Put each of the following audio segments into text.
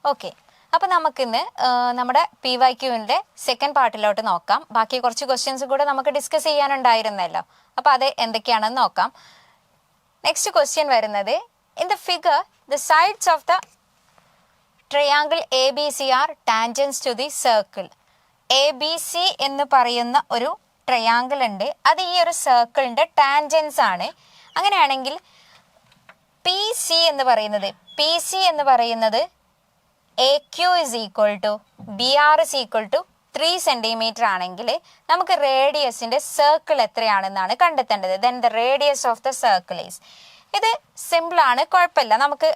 Okay, അപ്പോൾ നമുക്കിന്ന് നമ്മുടെ PYQവിൻ്റെ സെക്കൻഡ് പാർട്ടിലോട്ട് നോക്കാം. ബാക്കി കുറച്ച് ക്വസ്റ്റ്യൻസ് കൂടെ നമുക്ക് ഡിസ്കസ് ചെയ്യാനുണ്ടായിരുന്നല്ലോ. അപ്പോൾ അത് എന്തൊക്കെയാണെന്ന് നോക്കാം. നെക്സ്റ്റ് ക്വസ്റ്റ്യൻ വരുന്നത്, in the figure the sides of the triangle ABC are tangents to the circle. ABC എന്ന് പറയുന്ന ഒരു ട്രയാങ്കിൾ ഉണ്ട്, അത് ഈ ഒരു സർക്കിളിൻ്റെ ടാൻജൻസ് ആണ്. അങ്ങനെയാണെങ്കിൽ PC എന്ന് പറയുന്നത് AQ is equal to BR is equal to 3 cm ആണെങ്കിൽ നമുക്ക് റേഡിയസിൻ്റെ സർക്കിൾ എത്രയാണെന്നാണ് കണ്ടെത്തേണ്ടത്. Then the radius of the circle is. ഇത് സിമ്പിളാണ്, കുഴപ്പമില്ല, നമുക്ക്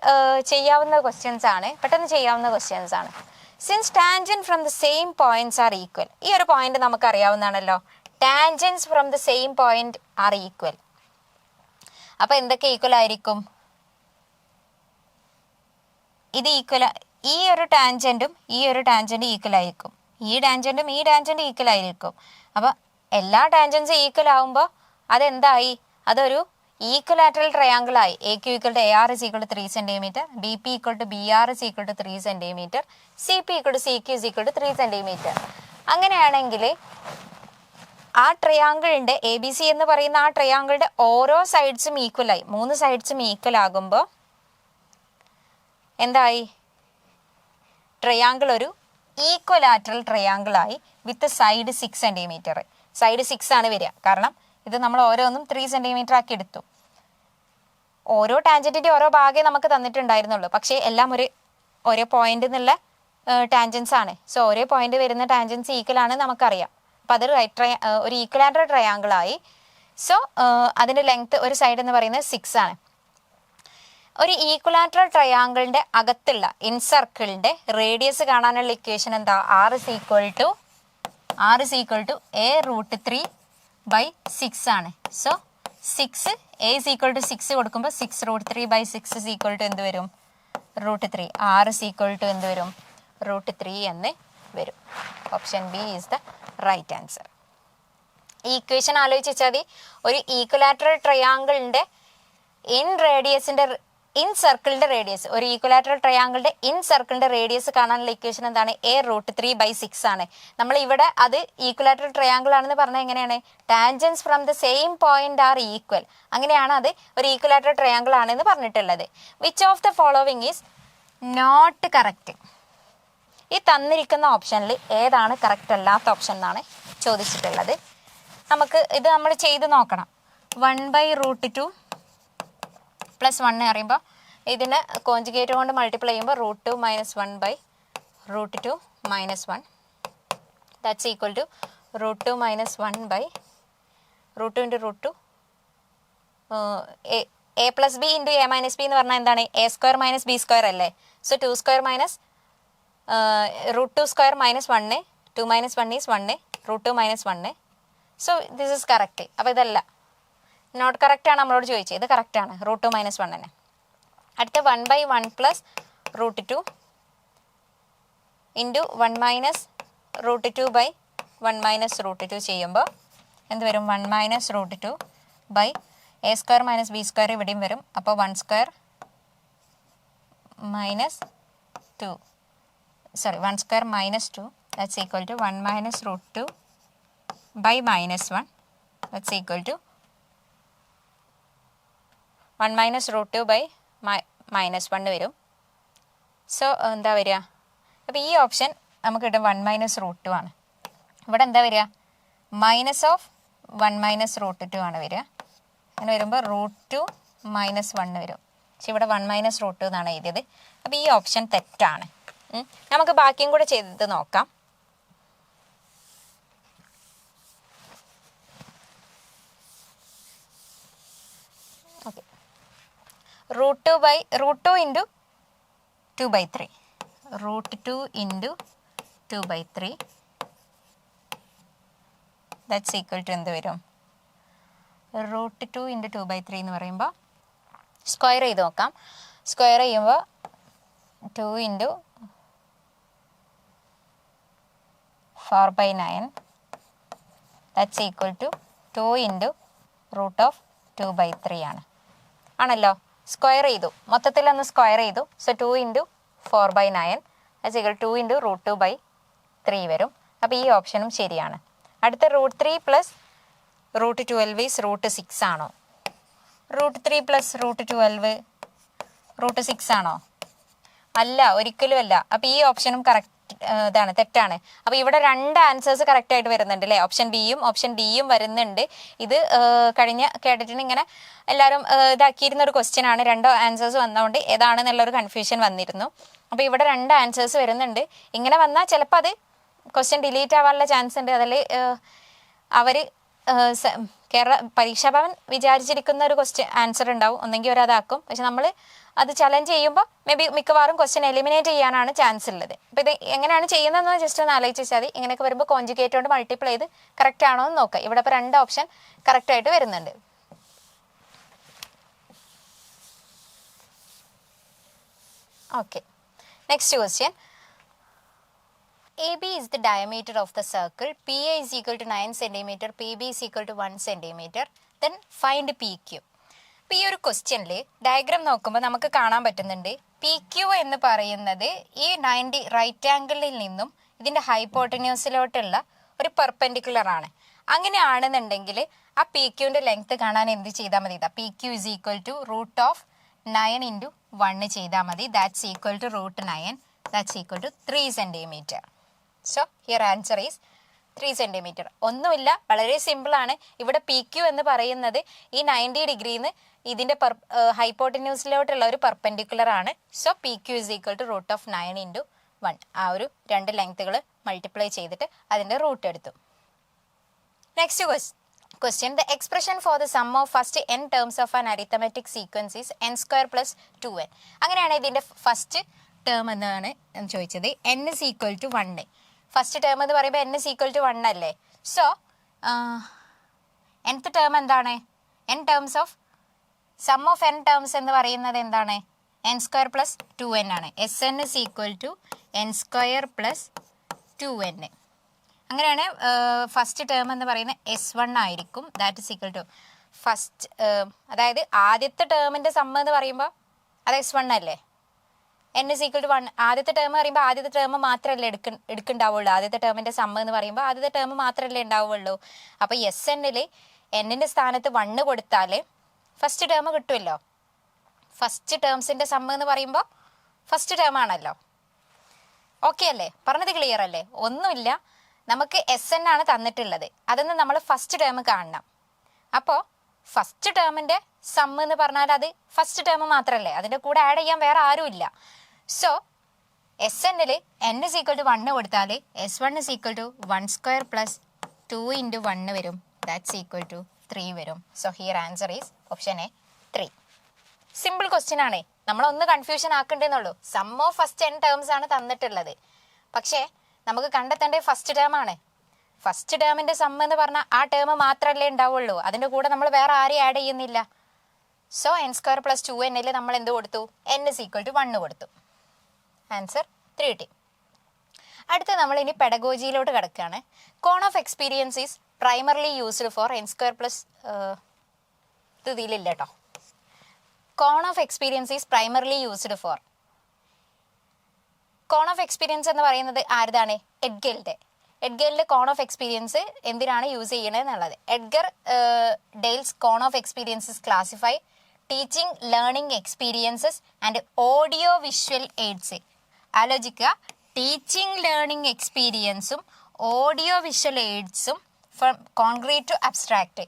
ചെയ്യാവുന്ന ക്വസ്റ്റ്യൻസ് ആണ്, പെട്ടെന്ന് ചെയ്യാവുന്ന ക്വസ്റ്റ്യൻസ് ആണ്. Since tangent from the same points are equal. ഈ ഒരു പോയിന്റ് നമുക്ക് അറിയാവുന്നതാണല്ലോ, tangents from the same point are equal. അപ്പോൾ എന്തൊക്കെ ഈക്വൽ ആയിരിക്കും? ഇത് ഈക്വൽ, ഈ ഒരു ടാൻജൻറ്റും ഈ ഒരു ടാൻജൻറ്റും ഈക്വൽ ആയിരിക്കും, ഈ ടാൻജൻറ്റും ഈ ടാൻജൻറ്റും ഈക്വൽ ആയിരിക്കും. അപ്പോൾ എല്ലാ ടാൻജൻസും ഈക്വൽ ആകുമ്പോൾ അതെന്തായി? അതൊരു ഈക്വലാറ്ററൽ ട്രയാങ്കിൾ ആയി. AQ equal to AR is equal to 3 cm, BP equal to BR is equal to 3 cm, CP equal to CQ is equal to 3 cm. അങ്ങനെയാണെങ്കിൽ ആ ട്രയാങ്കിളിൻ്റെ ABC എന്ന് പറയുന്ന ആ ട്രയാങ്കിളിൻ്റെ ഓരോ സൈഡ്സും ഈക്വലായി, 3 സൈഡ്സും ഈക്വൽ ആകുമ്പോൾ എന്തായി? ട്രയാങ്കിൾ ഒരു ഈക്വലാറ്ററൽ ട്രയാങ്കിളായി വിത്ത് സൈഡ് 6 cm. സൈഡ് 6 ആണ് വരിക, കാരണം ഇത് നമ്മൾ ഓരോന്നും 3 cm ആക്കി എടുത്തു. ഓരോ ടാൻജൻറ്റിൻ്റെ ഓരോ ഭാഗമേ നമുക്ക് തന്നിട്ടുണ്ടായിരുന്നുള്ളൂ, പക്ഷേ എല്ലാം ഒരേ പോയിന്റ് എന്നുള്ള ടാൻജൻസ് ആണ്. സോ ഒരേ പോയിന്റ് വരുന്ന ടാൻജൻസ് ഈക്വൽ ആണ് നമുക്കറിയാം. അപ്പോൾ അതൊരു ഒരു ഈക്വലാറ്ററൽ ട്രയാങ്കിളായി. സോ അതിൻ്റെ ലെങ്ത് ഒരു സൈഡ് എന്ന് പറയുന്നത് 6 ആണ്. ഒരു ഈക്വലാറ്ററൽ ട്രയാങ്കിളിൻ്റെ അകത്തുള്ള ഇൻസർക്കിളിൻ്റെ റേഡിയസ് കാണാനുള്ള ഇക്വേഷൻ എന്താ? R is equal to A√3/6 ആണ്. So 6 A is equal to 6 കൊടുക്കുമ്പോൾ 6√3/6 is equal to എന്ത് വരും? √3. R is equal to എന്ത് വരും? √3 എന്ന് വരും. Option B is the right answer. ഈ ഇക്വേഷൻ ആലോചിച്ച് വെച്ചാൽ മതി. ഒരു ഈക്വലാറ്ററൽ ട്രയാങ്കിളിൻ്റെ ഇൻ സർക്കിളിൻ്റെ റേഡിയസ്, ഒരു ഈക്വലാറ്ററൽ ട്രയാങ്കിളിൻ്റെ ഇൻ സർക്കിളിൻ്റെ റേഡിയസ് കാണാനുള്ള ഇക്വേഷൻ എന്താണ്? A√3/6 ആണ്. നമ്മൾ ഇവിടെ അത് ഈക്വലാറ്ററൽ ട്രയാങ്കിൾ ആണെന്ന് പറഞ്ഞാൽ എങ്ങനെയാണ്? Tangents from the same point are equal. അങ്ങനെയാണ് അത് ഒരു ഈക്വലാറ്ററൽ ട്രയാങ്കിൾ ആണെന്ന് പറഞ്ഞിട്ടുള്ളത്. Which of the following is not correct? ഈ തന്നിരിക്കുന്ന ഓപ്ഷനിൽ ഏതാണ് കറക്റ്റ് അല്ലാത്ത ഓപ്ഷൻ എന്നാണ് ചോദിച്ചിട്ടുള്ളത്. നമുക്ക് ഇത് നമ്മൾ ചെയ്ത് നോക്കണം. 1/√2 + 1 അറിയുമ്പോൾ ഇതിനെ കോഞ്ചുഗേറ്റ് കൊണ്ട് മൾട്ടിപ്ലൈ ചെയ്യുമ്പോൾ √2 - 1/√2 - 1 that's equal to √2 - 1/√2 × √2 A + B × A - B എന്ന് പറഞ്ഞാൽ എന്താണ്? A² - B² അല്ലേ? So 2² - √2² - 1 2 - 1 is 1 √2 - 1. So this is correct. അപ്പോൾ ഇതല്ല, നോട്ട് കറക്റ്റ് ആണ് നമ്മളോട് ചോദിച്ചത്. ഇത് കറക്റ്റ് ആണ്, √2 - 1 തന്നെ. അടുത്ത 1/1 + √2 × 1 - √2/1 - √2 ചെയ്യുമ്പോൾ എന്ത് വരും? 1 - √2/A² - B² ഇവിടെയും വരും. അപ്പോൾ 1² - 2 that's equal to 1 - √2/-1 that's equal to 1 - √2/-1 വരും. സോ എന്താ വരിക? അപ്പോൾ ഈ ഓപ്ഷൻ നമുക്ക് കിട്ടും 1 - √2 ആണ്. ഇവിടെ എന്താ വരിക? -1 - √2 ആണ് വരിക. അങ്ങനെ വരുമ്പോൾ √2 - 1 വരും. പക്ഷെ ഇവിടെ 1 - √2 എന്നാണ് എഴുതിയത്. അപ്പോൾ ഈ ഓപ്ഷൻ തെറ്റാണ്. നമുക്ക് ബാക്കിയും കൂടെ ചെയ്ത് നോക്കാം. ഓക്കെ, √2 × 2/3 √2 × 2/3 ദാറ്റ്സ് ഈക്വൽ ടു എന്ത് വരും? √2 × 2/3 എന്ന് പറയുമ്പോൾ സ്ക്വയർ ചെയ്ത് നോക്കാം. സ്ക്വയർ ചെയ്യുമ്പോൾ 2 × 4/9 ദാറ്റ്സ് ഈക്വൽ ടു 2 × √2/3 ആണല്ലോ. സ്ക്വയർ ചെയ്തു, മൊത്തത്തിൽ ഒന്ന് സ്ക്വയർ ചെയ്തു. സോ 2 × 4/9 ദാറ്റ്സ് ഈക്വൽ 2 ഇൻറ്റു √2/3 വരും. അപ്പോൾ ഈ ഓപ്ഷനും ശരിയാണ്. അടുത്ത √3 പ്ലസ് √12 ഈസ് √6 ആണോ? √3 പ്ലസ് √12 √6 ആണോ? അല്ല, ഒരിക്കലും അല്ല. അപ്പോൾ ഈ ഓപ്ഷനും കറക്റ്റ് ഇതാണ്, തെറ്റാണ്. അപ്പോൾ ഇവിടെ രണ്ട് ആൻസേഴ്സ് കറക്റ്റ് ആയിട്ട് വരുന്നുണ്ട് അല്ലേ? ഓപ്ഷൻ ബിയും ഓപ്ഷൻ ഡിയും വരുന്നുണ്ട്. ഇത് കഴിഞ്ഞ കേട്ടിട്ട് ഇങ്ങനെ എല്ലാവരും ഇതാക്കിയിരുന്ന ഒരു ക്വസ്റ്റ്യൻ ആണ്. രണ്ടോ ആൻസേഴ്സ് വന്നതുകൊണ്ട് ഏതാണെന്നുള്ളൊരു കൺഫ്യൂഷൻ വന്നിരുന്നു. അപ്പോൾ ഇവിടെ രണ്ട് ആൻസേഴ്സ് വരുന്നുണ്ട്. ഇങ്ങനെ വന്നാൽ ചിലപ്പോൾ അത് ക്വസ്റ്റ്യൻ ഡിലീറ്റ് ആവാനുള്ള ചാൻസ് ഉണ്ട്. അതിൽ അവർ കേരള പരീക്ഷാഭവൻ വിചാരിച്ചിരിക്കുന്ന ഒരു ക്വസ്റ്റ്യൻ ആൻസർ ഉണ്ടാവും, ഒന്നെങ്കിൽ ഒരതാക്കും. പക്ഷെ നമ്മൾ അത് ചലഞ്ച് ചെയ്യുമ്പോൾ മിക്കവാറും ക്വസ്റ്റ്യൻ എലിമിനേറ്റ് ചെയ്യാനാണ് ചാൻസ് ഉള്ളത്. അപ്പോൾ ഇത് എങ്ങനെയാണ് ചെയ്യുന്നതെന്ന് ജസ്റ്റ് ഒന്ന് ആലോചിച്ച് വെച്ചാൽ മതി. ഇങ്ങനെയൊക്കെ വരുമ്പോൾ കോൺജുഗേറ്റ് കൊണ്ട് മൾട്ടിപ്ലൈ ചെയ്ത് കറക്റ്റ് ആണോ എന്ന് നോക്കുക. ഇവിടെ ഇപ്പോൾ രണ്ട് ഓപ്ഷൻ കറക്റ്റ് ആയിട്ട് വരുന്നുണ്ട്. Okay, next question. AB is the diameter of the circle. PA is equal to 9 cm. PB is equal to 1 cm. Then find PQ. അപ്പോൾ ഈ ഒരു ക്വസ്റ്റ്യനിൽ ഡയഗ്രാം നോക്കുമ്പോൾ നമുക്ക് കാണാൻ പറ്റുന്നുണ്ട് PQ എന്ന് പറയുന്നത് ഈ 90 റൈറ്റ് ആംഗിളിൽ നിന്നും ഇതിൻ്റെ ഹൈപ്പോട്ടന്യൂസിലോട്ടുള്ള ഒരു പെർപെൻഡിക്കുലർ ആണ്. അങ്ങനെയാണെന്നുണ്ടെങ്കിൽ ആ PQൻ്റെ ലെങ്ത് കാണാൻ എന്ത് ചെയ്താൽ മതി? PQ is equal to √9 × 1 ചെയ്താൽ മതി. That's equal to √9. That's equal to 3 cm. So here answer is 3 cm. ഒന്നുമില്ല, വളരെ സിമ്പിളാണ്. ഇവിടെ PQ എന്ന് പറയുന്നത് ഈ 90 ഡിഗ്രിന്ന് ഇതിൻ്റെ ഹൈപ്പോട്ടന്യൂസിലോട്ടുള്ള ഒരു പെർപെൻഡിക്കുലർ ആണ്. So PQ is equal to √9 × 1. ആ ഒരു രണ്ട് ലെങ്ത്തുകൾ മൾട്ടിപ്ലൈ ചെയ്തിട്ട് അതിൻ്റെ റൂട്ട് എടുത്തു. Next question. The expression for the sum of first n terms of an arithmetic sequence is n² + 2n. അങ്ങനെയാണ് ഇതിൻ്റെ ഫസ്റ്റ് ടേം എന്നാണ് ചോദിച്ചത്. n is equal to 1. First term എന്ന് പറയുമ്പോൾ n is equal to 1 അല്ലേ? So nth term എന്താണ്? n terms of sum of n terms എന്ന് പറയുന്നത് എന്താണ്? n² + 2n ആണ്. Sn is equal to n² + 2n. അങ്ങനെയാണ് ഫസ്റ്റ് ടേം എന്ന് പറയുന്നത് S1 ആയിരിക്കും. That is equal to first, അതായത് ആദ്യത്തെ ടേമിൻ്റെ സമ്മ് എന്ന് പറയുമ്പോൾ അത് S1 അല്ലേ? n is equal to 1. ആദ്യത്തെ ടേം പറയുമ്പോൾ ആദ്യത്തെ ടേം മാത്രമല്ലേ എടുക്കുന്നുണ്ടാവുള്ളൂ. ആദ്യത്തെ ടേമിൻ്റെ സമ്മ് എന്ന് പറയുമ്പോൾ ആദ്യത്തെ ടേം മാത്രമല്ലേ ഉണ്ടാവുള്ളൂ. അപ്പോൾ SNൽ എന്നിൻ്റെ സ്ഥാനത്ത് 1 കൊടുത്താൽ ഫസ്റ്റ് ടേം കിട്ടുമല്ലോ. ഫസ്റ്റ് ടേംസിൻ്റെ സമ്മ് എന്ന് പറയുമ്പോൾ ഫസ്റ്റ് ടേം ആണല്ലോ. ഓക്കെ അല്ലേ? പറഞ്ഞത് ക്ലിയർ അല്ലേ? ഒന്നുമില്ല, നമുക്ക് SN ആണ് തന്നിട്ടുള്ളത്. അതിൽ നിന്ന് നമ്മൾ ഫസ്റ്റ് ടേം കാണണം. അപ്പോൾ ഫസ്റ്റ് ടേമിൻ്റെ സമ്മ് എന്ന് പറഞ്ഞാൽ അത് ഫസ്റ്റ് ടേം മാത്രമല്ലേ, അതിൻ്റെ കൂടെ ആഡ് ചെയ്യാൻ വേറെ ആരുമില്ല. സോ SNൽ n is equal to 1 കൊടുത്താൽ S1 is equal to 1² + 2 × 1 വരും. ദാറ്റ്സ് ഈക്വൽ ടു 3 വരും. So here answer is option A 3. Simple question ആണ്, നമ്മളൊന്ന് കൺഫ്യൂഷൻ ആക്കണ്ടെന്നുള്ളൂ. Sum of first n terms ആണ് തന്നിട്ടുള്ളത്. പക്ഷേ നമുക്ക് കണ്ടെത്തേണ്ടത് ഫസ്റ്റ് ടേം ആണ്. ഫസ്റ്റ് ടേമിൻ്റെ സമ്മ് എന്ന് പറഞ്ഞാൽ ആ ടേം മാത്രമല്ലേ ഉണ്ടാവുള്ളൂ, അതിൻ്റെ കൂടെ നമ്മൾ വേറെ ആരെയും ആഡ് ചെയ്യുന്നില്ല. സോ n² + 2nൽ നമ്മൾ എന്ത് കൊടുത്തു? n is equal to 1 കൊടുത്തു. ആൻസർ 3 അടുത്ത നമ്മൾ ഇനി പെഡഗോജിയിലോട്ട് കിടക്കുകയാണ്. Cone of experience is primarily used for n² ഇത് ഇതിലില്ല കേട്ടോ. Cone of experience is primarily used for. Cone of experience എന്ന് പറയുന്നത് ആരുതാണ്? എഡ്ഗറിൻ്റെ കോൺ ഓഫ് എക്സ്പീരിയൻസ് എന്തിനാണ് യൂസ് ചെയ്യണത് എന്നുള്ളത്. Edgar Dale's cone of experiences classify teaching learning experiences and audio visual aids. ആലോചിക്കുക, ടീച്ചിങ് ലേണിംഗ് എക്സ്പീരിയൻസും ഓഡിയോ വിഷ്വൽ എയ്ഡ്സും ഫ്രം കോൺക്രീറ്റ് ടു അബ്സ്ട്രാക്റ്റ്,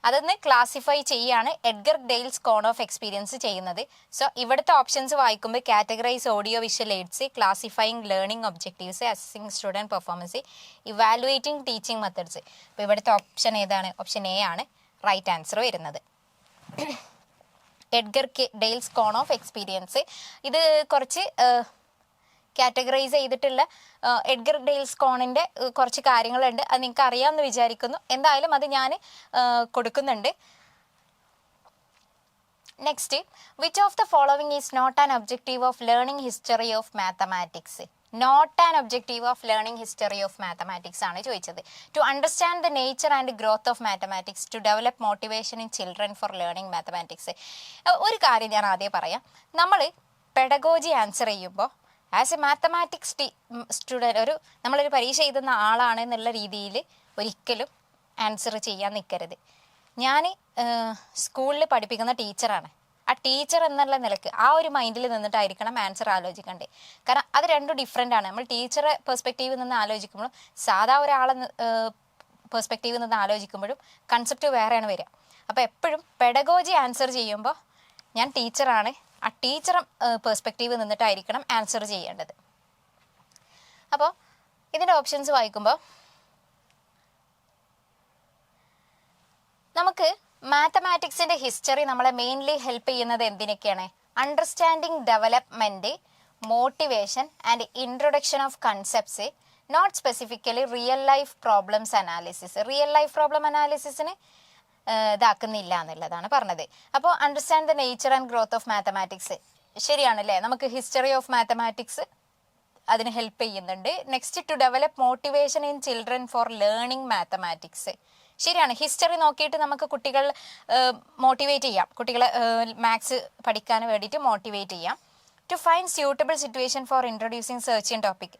അതൊന്ന് ക്ലാസിഫൈ ചെയ്യാണ് Edgar Dale's cone of experience ചെയ്യുന്നത്. So ഇവിടുത്തെ ഓപ്ഷൻസ് വായിക്കുമ്പോൾ categorise audio visual aids, classifying learning objectives, assessing student performance, evaluating teaching methods. അപ്പോൾ ഇവിടുത്തെ ഓപ്ഷൻ ഏതാണ്? ഓപ്ഷൻ എ ആണ് റൈറ്റ് ആൻസർ വരുന്നത്. Edgar Dale's cone of experience ഇത് കുറച്ച് കാറ്റഗറൈസ് ചെയ്തിട്ടുള്ള എഡ്ഗർ ഡെയിൽസ് കോണിൻ്റെ കുറച്ച് കാര്യങ്ങളുണ്ട്. അത് നിങ്ങൾക്ക് അറിയാമെന്ന് വിചാരിക്കുന്നു. എന്തായാലും അത് ഞാൻ കൊടുക്കുന്നുണ്ട്. Next, which of the following is not an objective of learning history of mathematics? Not an objective of learning history of mathematics ആണ് ചോദിച്ചത്. To understand the nature and growth of mathematics, to develop motivation in children for learning mathematics. ഒരു കാര്യം ഞാൻ ആദ്യം പറയാം. നമ്മൾ pedagogy answer ചെയ്യുമ്പോൾ as a mathematics student, നമ്മളൊരു പരീക്ഷ എഴുതുന്ന ആളാണ് എന്നുള്ള രീതിയിൽ ഒരിക്കലും ആൻസർ ചെയ്യാൻ നിൽക്കരുത്. ഞാൻ സ്കൂളിൽ പഠിപ്പിക്കുന്ന ടീച്ചറാണ്. ആ ടീച്ചർ എന്നുള്ള നിലക്ക് ആ ഒരു മൈൻഡിൽ നിന്നിട്ടായിരിക്കണം ആൻസർ ആലോചിക്കേണ്ടത്. കാരണം അത് രണ്ടും ഡിഫറെൻ്റ് ആണ്. നമ്മൾ ടീച്ചറെ പെർസ്പെക്റ്റീവിൽ നിന്ന് ആലോചിക്കുമ്പോഴും സാധാ ഒരാളെ പെർസ്പെക്റ്റീവിൽ നിന്ന് ആലോചിക്കുമ്പോഴും കൺസെപ്റ്റ് വേറെയാണ് വരിക. അപ്പോൾ എപ്പോഴും പെഡഗോജി ആൻസർ ചെയ്യുമ്പോൾ ഞാൻ ടീച്ചറാണ്, ആ ടീച്ചർ പെർസ്പെക്റ്റീവ് നിന്നിട്ടായിരിക്കണം ആൻസർ ചെയ്യേണ്ടത്. അപ്പോൾ ഇതിൻ്റെ ഓപ്ഷൻസ് വായിക്കുമ്പോൾ നമുക്ക് മാത്തമാറ്റിക്സിൻ്റെ ഹിസ്റ്ററി നമ്മളെ മെയിൻലി ഹെൽപ്പ് ചെയ്യുന്നത് എന്തിനൊക്കെയാണ്? Understanding development, motivation and introduction of concepts, not specifically real life problems analysis. Real life problem അനാലിസിസിന് ഇതാക്കുന്നില്ല എന്നുള്ളതാണ് പറഞ്ഞത്. അപ്പോൾ understand the nature and growth of mathematics ശരിയാണല്ലേ, നമുക്ക് ഹിസ്റ്ററി ഓഫ് മാത്തമാറ്റിക്സ് അതിന് ഹെൽപ്പ് ചെയ്യുന്നുണ്ട്. Next, to develop motivation in children for learning mathematics. ശരിയാണ്, ഹിസ്റ്ററി നോക്കിയിട്ട് നമുക്ക് കുട്ടികൾ മോട്ടിവേറ്റ് ചെയ്യാം, കുട്ടികളെ മാത്സ് പഠിക്കാൻ വേണ്ടിയിട്ട് മോട്ടിവേറ്റ് ചെയ്യാം. To find suitable situation for introducing searching topic.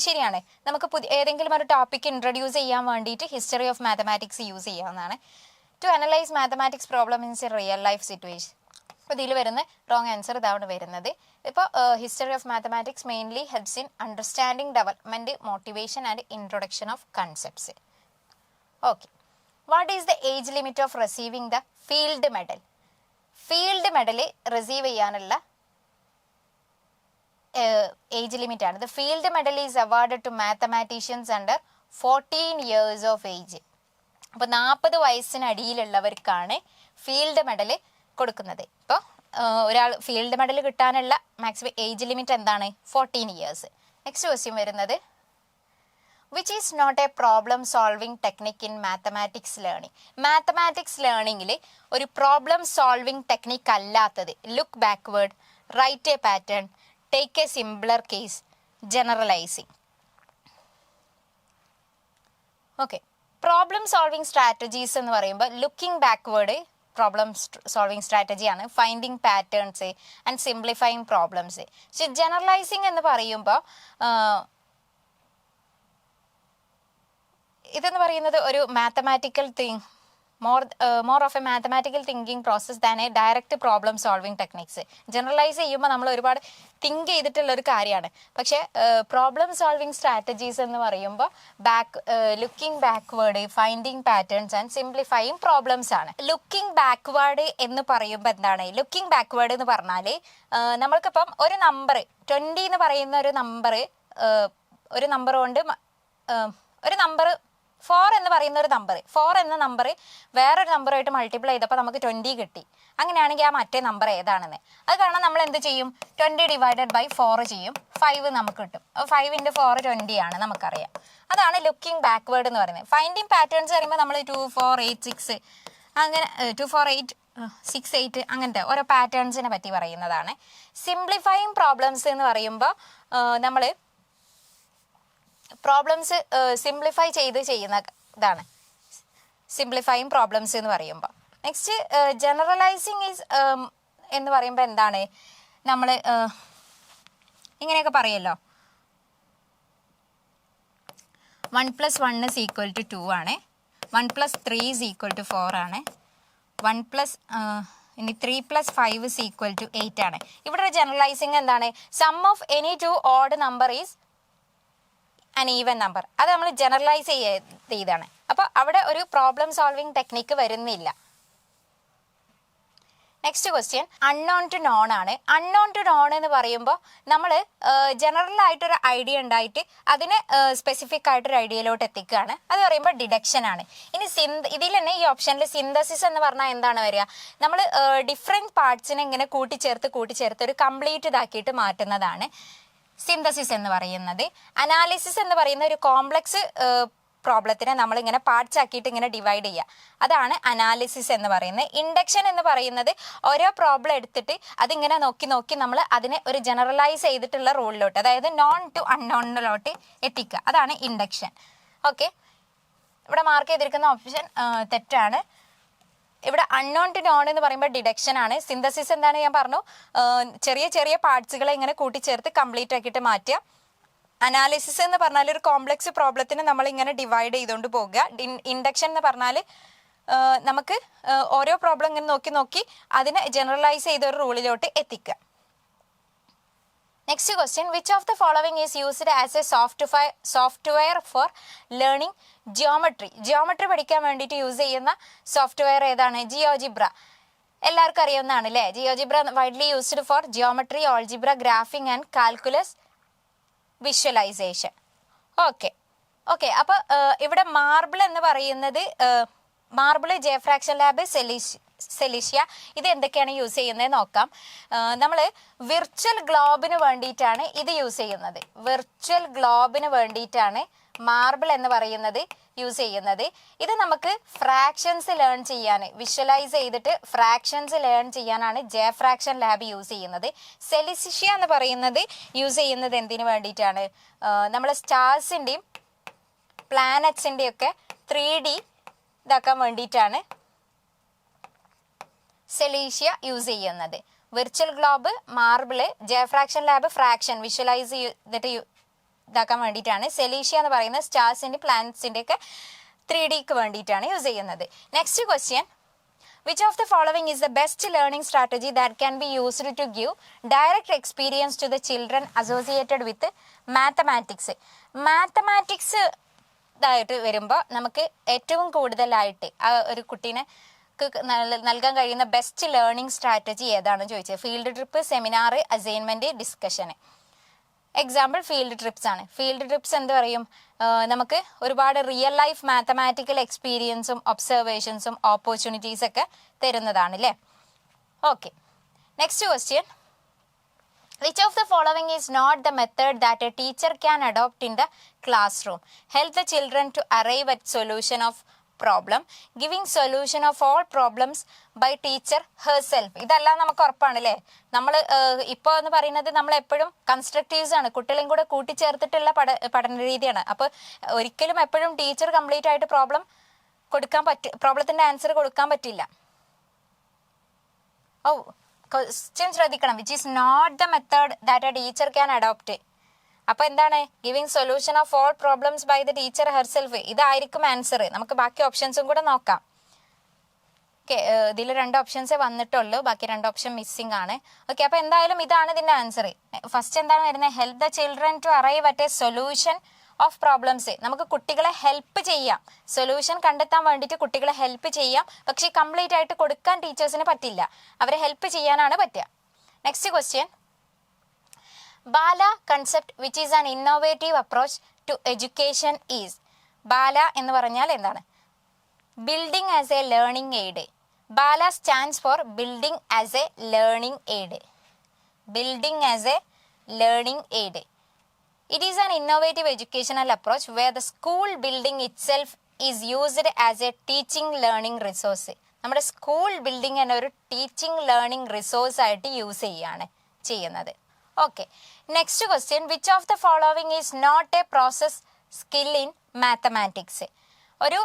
ശരിയാണ്, നമുക്ക് ഏതെങ്കിലും ഒരു ടോപ്പിക് ഇൻട്രൊഡ്യൂസ് ചെയ്യാൻ വേണ്ടിയിട്ട് ഹിസ്റ്ററി ഓഫ് മാത്തമാറ്റിക്സ് യൂസ് ചെയ്യാവുന്നതാണ്. To analyse mathematics problem in real life situation. അപ്പോൾ ഇതിൽ വരുന്ന റോങ് ആൻസർ ഇതാണ് വരുന്നത്. ഇപ്പോൾ history of mathematics mainly helps in understanding development, motivation and introduction of concepts. Okay, what is the age limit of receiving the field medal? Field medal receive ചെയ്യാനുള്ള age limit ആണ്. The field Medal is award to mathematicians under 14 years of age. അപ്പോൾ 40 വയസ്സിനടിയിലുള്ളവർക്കാണ് Field Medal കൊടുക്കുന്നത്. ഇപ്പോൾ ഒരാൾ Field Medal കിട്ടാനുള്ള maximum age limit എന്താണ്? 14 years. Next question വരുന്നത്, which is not a problem solving technique in mathematics learning? Mathematics ലേണിംഗിൽ ഒരു പ്രോബ്ലം സോൾവിങ് ടെക്നിക് അല്ലാത്തത് look backward, write a pattern, take a simpler case, generalising. Okay, problem solving strategies എന്ന് പറയുമ്പോൾ looking backward problem solving സ്ട്രാറ്റജിയാണ്, finding patterns and simplifying problems. പക്ഷെ generalising എന്ന് പറയുമ്പോൾ ഇതെന്ന് പറയുന്നത് ഒരു mathematical more of a mathematical thinking process than a direct problem solving techniques. Generalise ചെയ്യുമ്പോൾ നമ്മൾ ഒരുപാട് തിങ്ക് ചെയ്തിട്ടുള്ള ഒരു കാര്യമാണ്. പക്ഷേ പ്രോബ്ലം സോൾവിങ് സ്ട്രാറ്റജീസ് എന്ന് പറയുമ്പോൾ looking backward, finding patterns and simplifying problems ആണ്. ലുക്കിംഗ് ബാക്ക്വേർഡ് എന്ന് പറയുമ്പോൾ എന്താണ്? ലുക്കിംഗ് ബാക്ക്വേർഡ് എന്ന് പറഞ്ഞാൽ നമ്മൾക്കിപ്പം ഒരു നമ്പർ 20 എന്ന് പറയുന്ന ഒരു നമ്പർ കൊണ്ട് ഒരു നമ്പർ 4 എന്ന് പറയുന്ന ഒരു നമ്പർ 4 എന്ന നമ്പർ വേറൊരു നമ്പറുമായിട്ട് മൾട്ടിപ്ലൈ ചെയ്തപ്പോൾ നമുക്ക് 20 കിട്ടി. അങ്ങനെയാണെങ്കിൽ ആ മറ്റേ നമ്പർ ഏതാണെന്ന് അത് കാണാൻ നമ്മൾ എന്ത് ചെയ്യും? 20 ഡിവൈഡഡ് ബൈ 4 ചെയ്യും, 5 നമുക്ക് കിട്ടും. 5 × 4 20 ആണ്, നമുക്കറിയാം. അതാണ് ലുക്കിംഗ് ബാക്ക്വേർഡ് എന്ന് പറയുന്നത്. ഫൈൻഡിങ് പാറ്റേൺസ് പറയുമ്പോൾ നമ്മൾ 2, 4, 8, 6 അങ്ങനെ 2, 4, 8, 6, 8 അങ്ങനത്തെ ഓരോ പാറ്റേൺസിനെ പറ്റി പറയുന്നതാണ്. സിംപ്ലിഫൈയിങ് പ്രോബ്ലംസ് എന്ന് പറയുമ്പോൾ നമ്മൾ പ്രോബ്ലംസ് സിംപ്ലിഫൈ ചെയ്ത് ചെയ്യുന്ന ഇതാണ് സിംപ്ലിഫൈയിങ് പ്രോബ്ലംസ് എന്ന് പറയുമ്പോൾ. നെക്സ്റ്റ്, ജനറലൈസിങ് ഈസ് എന്ന് പറയുമ്പോൾ എന്താണ്? നമ്മൾ ഇങ്ങനെയൊക്കെ പറയുമല്ലോ, 1 + 1 = 2 ആണ്, 1 + 3 = 4 ആണ്, 3 + 5 = 8 ആണ്. ഇവിടെ ജനറലൈസിങ് എന്താണ്? Sum of any 2 odd number is an even number. അത് നമ്മൾ ജനറലൈസ് ചെയ്താണ്. അപ്പോൾ അവിടെ ഒരു പ്രോബ്ലം സോൾവിങ് ടെക്നിക്ക് വരുന്നില്ല. Next question, unknown to known ആണ്. അൺനോൺ ടു നോൺ എന്ന് പറയുമ്പോൾ നമ്മൾ ജനറൽ ആയിട്ടൊരു ഐഡിയ ഉണ്ടായിട്ട് അതിനെ സ്പെസിഫിക് ആയിട്ടൊരു ഐഡിയയിലോട്ട് എത്തിക്കുകയാണ്. അത് പറയുമ്പോൾ ഡിഡക്ഷൻ ആണ്. ഇനി ഇതിൽ തന്നെ ഈ ഓപ്ഷനിൽ സിന്തസിസ് എന്ന് പറഞ്ഞാൽ എന്താണ് വരിക? നമ്മൾ ഡിഫറെൻറ്റ് പാർട്സിനെ ഇങ്ങനെ കൂട്ടിച്ചേർത്ത് ഒരു കംപ്ലീറ്റ് ഇതാക്കിയിട്ട് മാറ്റുന്നതാണ് സിന്തസിസ് എന്ന് പറയുന്നത്. അനാലിസിസ് എന്ന് പറയുന്ന ഒരു കോംപ്ലക്സ് പ്രോബ്ലത്തിനെ നമ്മളിങ്ങനെ പാർട്സ് ആക്കിയിട്ട് ഇങ്ങനെ ഡിവൈഡ് ചെയ്യുക, അതാണ് അനാലിസിസ് എന്ന് പറയുന്നത്. ഇൻഡക്ഷൻ എന്ന് പറയുന്നത് ഓരോ പ്രോബ്ലം എടുത്തിട്ട് അതിങ്ങനെ നോക്കി നമ്മൾ അതിനെ ഒരു ജനറലൈസ് ചെയ്തിട്ടുള്ള റൂളിലോട്ട്, അതായത് നോൺ ടു അൺനോണിലോട്ട് എത്തിക്കുക, അതാണ് ഇൻഡക്ഷൻ. ഓക്കെ, ഇവിടെ മാർക്ക് ചെയ്തിരിക്കുന്ന ഓപ്ഷൻ തെറ്റാണ്. ഇവിടെ അൺനോൺ ടു നോൺ എന്ന് പറയുമ്പോൾ ഡിഡക്ഷൻ ആണ്. സിന്തസിസ് എന്താണ് ഞാൻ പറഞ്ഞു, ചെറിയ ചെറിയ പാർട്സുകളെ ഇങ്ങനെ കൂട്ടിച്ചേർത്ത് കംപ്ലീറ്റ് ആക്കിയിട്ട് മാറ്റുക. അനാലിസിസ് എന്ന് പറഞ്ഞാൽ ഒരു കോംപ്ലക്സ് പ്രോബ്ലത്തിന് നമ്മൾ ഇങ്ങനെ ഡിവൈഡ് ചെയ്തുകൊണ്ട് പോകുക. ഇൻഡക്ഷൻ എന്ന് പറഞ്ഞാൽ നമുക്ക് ഓരോ പ്രോബ്ലം ഇങ്ങനെ നോക്കി നോക്കി അതിനെ ജനറലൈസ് ചെയ്ത ഒരു റൂളിലോട്ട് എത്തിക്കുക. Next question, which of the following is used as A software for learning geometry? Geometry പഠിക്കാൻ വേണ്ടിയിട്ട് യൂസ് ചെയ്യുന്ന സോഫ്റ്റ്വെയർ ഏതാണ്? ജിയോജിബ്ര. എല്ലാവർക്കും അറിയാവുന്നതാണ് അല്ലേ? GeoGebra widely used for geometry, algebra, graphing and calculus visualisation. Okay okay അപ്പോൾ ഇവിടെ മാർബിൾ എന്ന് പറയുന്നത് മാർബിൾ, ജെ ഫ്രാക്ഷൻ ലാബ്, സെലീഷ്യ, ഇത് എന്തൊക്കെയാണ് യൂസ് ചെയ്യുന്നത് നോക്കാം. നമ്മൾ വിർച്വൽ ഗ്ലോബിന് വേണ്ടിയിട്ടാണ് ഇത് യൂസ് ചെയ്യുന്നത്. വിർച്വൽ ഗ്ലോബിന് വേണ്ടിയിട്ടാണ് മാർബിൾ എന്ന് പറയുന്നത് യൂസ് ചെയ്യുന്നത്. ഇത് നമുക്ക് ഫ്രാക്ഷൻസ് ലേൺ ചെയ്യാൻ, വിഷ്വലൈസ് ചെയ്തിട്ട് ഫ്രാക്ഷൻസ് ലേൺ ചെയ്യാനാണ് ജെ ഫ്രാക്ഷൻ ലാബ് യൂസ് ചെയ്യുന്നത്. സെലിഷ്യ എന്ന് പറയുന്നത് യൂസ് ചെയ്യുന്നത് എന്തിനു വേണ്ടിയിട്ടാണ്? നമ്മൾ സ്റ്റാർസിൻ്റെയും പ്ലാനറ്റ്സിൻ്റെയും ഒക്കെ 3D ഇതാക്കാൻ വേണ്ടിയിട്ടാണ് സെലീഷ്യ യൂസ് ചെയ്യുന്നത്. Virtual globe, marble, J fraction lab fraction visualise ചെയ്തിട്ട് ഇതാക്കാൻ വേണ്ടിയിട്ടാണ്. സെലീഷ്യ എന്ന് പറയുന്നത് സ്റ്റാർസിൻ്റെ പ്ലാനറ്റ്സിൻ്റെ ഒക്കെ 3Dക്ക് വേണ്ടിയിട്ടാണ് യൂസ് ചെയ്യുന്നത്. Next question, which of the following is the best learning strategy that can be used to give direct experience to the children associated with mathematics? Mathematics ഇതായിട്ട് വരുമ്പോൾ നമുക്ക് ഏറ്റവും കൂടുതലായിട്ട് ആ ഒരു കുട്ടീനെ നൽകാൻ കഴിയുന്ന ബെസ്റ്റ് ലേണിംഗ് സ്ട്രാറ്റജി ഏതാണെന്ന് ചോദിച്ചത്. ഫീൽഡ് ട്രിപ്പ്, സെമിനാർ, അസൈൻമെന്റ്, ഡിസ്കഷന്. എക്സാമ്പിൾ ഫീൽഡ് ട്രിപ്സ് ആണ്. ഫീൽഡ് ട്രിപ്സ് എന്ത് പറയും? നമുക്ക് ഒരുപാട് റിയൽ ലൈഫ് മാത്തമാറ്റിക്കൽ എക്സ്പീരിയൻസും ഒബ്സർവേഷൻസും ഓപ്പർച്യൂണിറ്റീസ് ഒക്കെ തരുന്നതാണ് അല്ലേ? Okay, next question, which of the following is not the method that a teacher can adopt in the classroom? Help the children to arrive at solution of problem, giving solution of all problems by teacher herself. ഇതെല്ലാം നമുക്ക് ഉറപ്പാണ് അല്ലേ? നമ്മൾ ഇപ്പോൾ എന്ന് പറയുന്നത് നമ്മൾ എപ്പോഴും കൺസ്ട്രക്റ്റീവ്സ് ആണ്, കുട്ടികളെയും കൂടെ കൂട്ടിച്ചേർത്തിട്ടുള്ള പഠന രീതിയാണ്. അപ്പോൾ ഒരിക്കലും എപ്പോഴും ടീച്ചർ കംപ്ലീറ്റ് ആയിട്ട് പ്രോബ്ലത്തിൻ്റെ ആൻസർ കൊടുക്കാൻ പറ്റില്ല. ക്വസ്റ്റ്യൻ ശ്രദ്ധിക്കണം. Which is not the method that a teacher can adopt. അപ്പോൾ എന്താണ്? Giving solution of all problems by the teacher herself. ഇതായിരിക്കും ആൻസർ. നമുക്ക് ബാക്കി ഓപ്ഷൻസും കൂടെ നോക്കാം. ഓക്കെ, ഇതിൽ 2 ഓപ്ഷൻസേ വന്നിട്ടുള്ളൂ, ബാക്കി 2 ഓപ്ഷൻ മിസ്സിംഗ് ആണ്. ഓക്കെ, അപ്പോൾ എന്തായാലും ഇതാണ് ഇതിൻ്റെ ആൻസർ. ഫസ്റ്റ് എന്താണ് വരുന്നത്? Help the children to arrive at a solution of problems. നമുക്ക് കുട്ടികളെ ഹെൽപ്പ് ചെയ്യാം, സൊല്യൂഷൻ കണ്ടെത്താൻ വേണ്ടിയിട്ട് കുട്ടികളെ ഹെൽപ്പ് ചെയ്യാം. പക്ഷേ കംപ്ലീറ്റ് ആയിട്ട് കൊടുക്കാൻ ടീച്ചേഴ്സിന് പറ്റില്ല, അവരെ ഹെൽപ്പ് ചെയ്യാനാണ് പറ്റുക. Next question, BaLA concept which is an innovative approach to education is. BaLA എന്ന് പറഞ്ഞാൽ എന്താണ്? Building as a learning aid. BaLA stands for building as a learning aid. Building as a learning aid. It is an innovative educational approach where the school building itself is used as a teaching learning resource. നമ്മുടെ school building എന്ന ഒരു teaching learning resource ആയിട്ട് use ചെയ്യുന്നത്. Okay, next question, which of the following is not a process skill in mathematics? ഒരു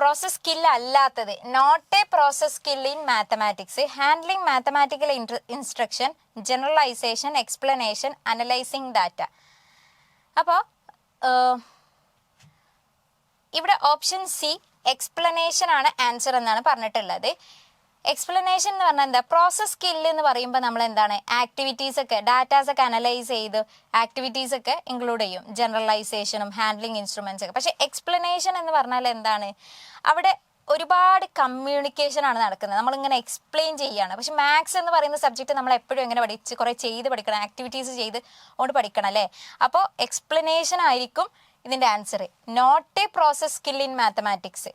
process skill അല്ലാത്തത്, not a process skill in mathematics. Handling mathematical instruction, generalisation, explanation, analysing data. അപ്പോൾ ഇവിടെ option C explanation ആണ് answer എന്നാണ് പറഞ്ഞിട്ടുള്ളത്. Explanation എന്ന് പറഞ്ഞാൽ എന്താ? പ്രോസസ് സ്കില്ല് എന്ന് പറയുമ്പോൾ നമ്മൾ എന്താണ്? ആക്ടിവിറ്റീസ് ഒക്കെ, ഡാറ്റാസ് ഒക്കെ അനലൈസ് ചെയ്ത് ആക്ടിവിറ്റീസ് ഒക്കെ ഇൻക്ലൂഡ് ചെയ്യും, ജനറലൈസേഷനും ഹാൻഡ്ലിംഗ് ഇൻസ്ട്രുമെന്റ്സ് ഒക്കെ. പക്ഷെ എക്സ്പ്ലനേഷൻ എന്ന് പറഞ്ഞാൽ എന്താണ്? അവിടെ ഒരുപാട് കമ്മ്യൂണിക്കേഷൻ ആണ് നടക്കുന്നത്, നമ്മളിങ്ങനെ എക്സ്പ്ലെയിൻ ചെയ്യുകയാണ്. പക്ഷെ മാത്സ് എന്ന് പറയുന്ന സബ്ജക്റ്റ് നമ്മൾ എപ്പോഴും എങ്ങനെ കുറേ ചെയ്ത് പഠിക്കണം, ആക്ടിവിറ്റീസ് ചെയ്ത് കൊണ്ട് പഠിക്കണം അല്ലേ? അപ്പോൾ എക്സ്പ്ലനേഷൻ ആയിരിക്കും ഇതിൻ്റെ answer, not a process skill in mathematics.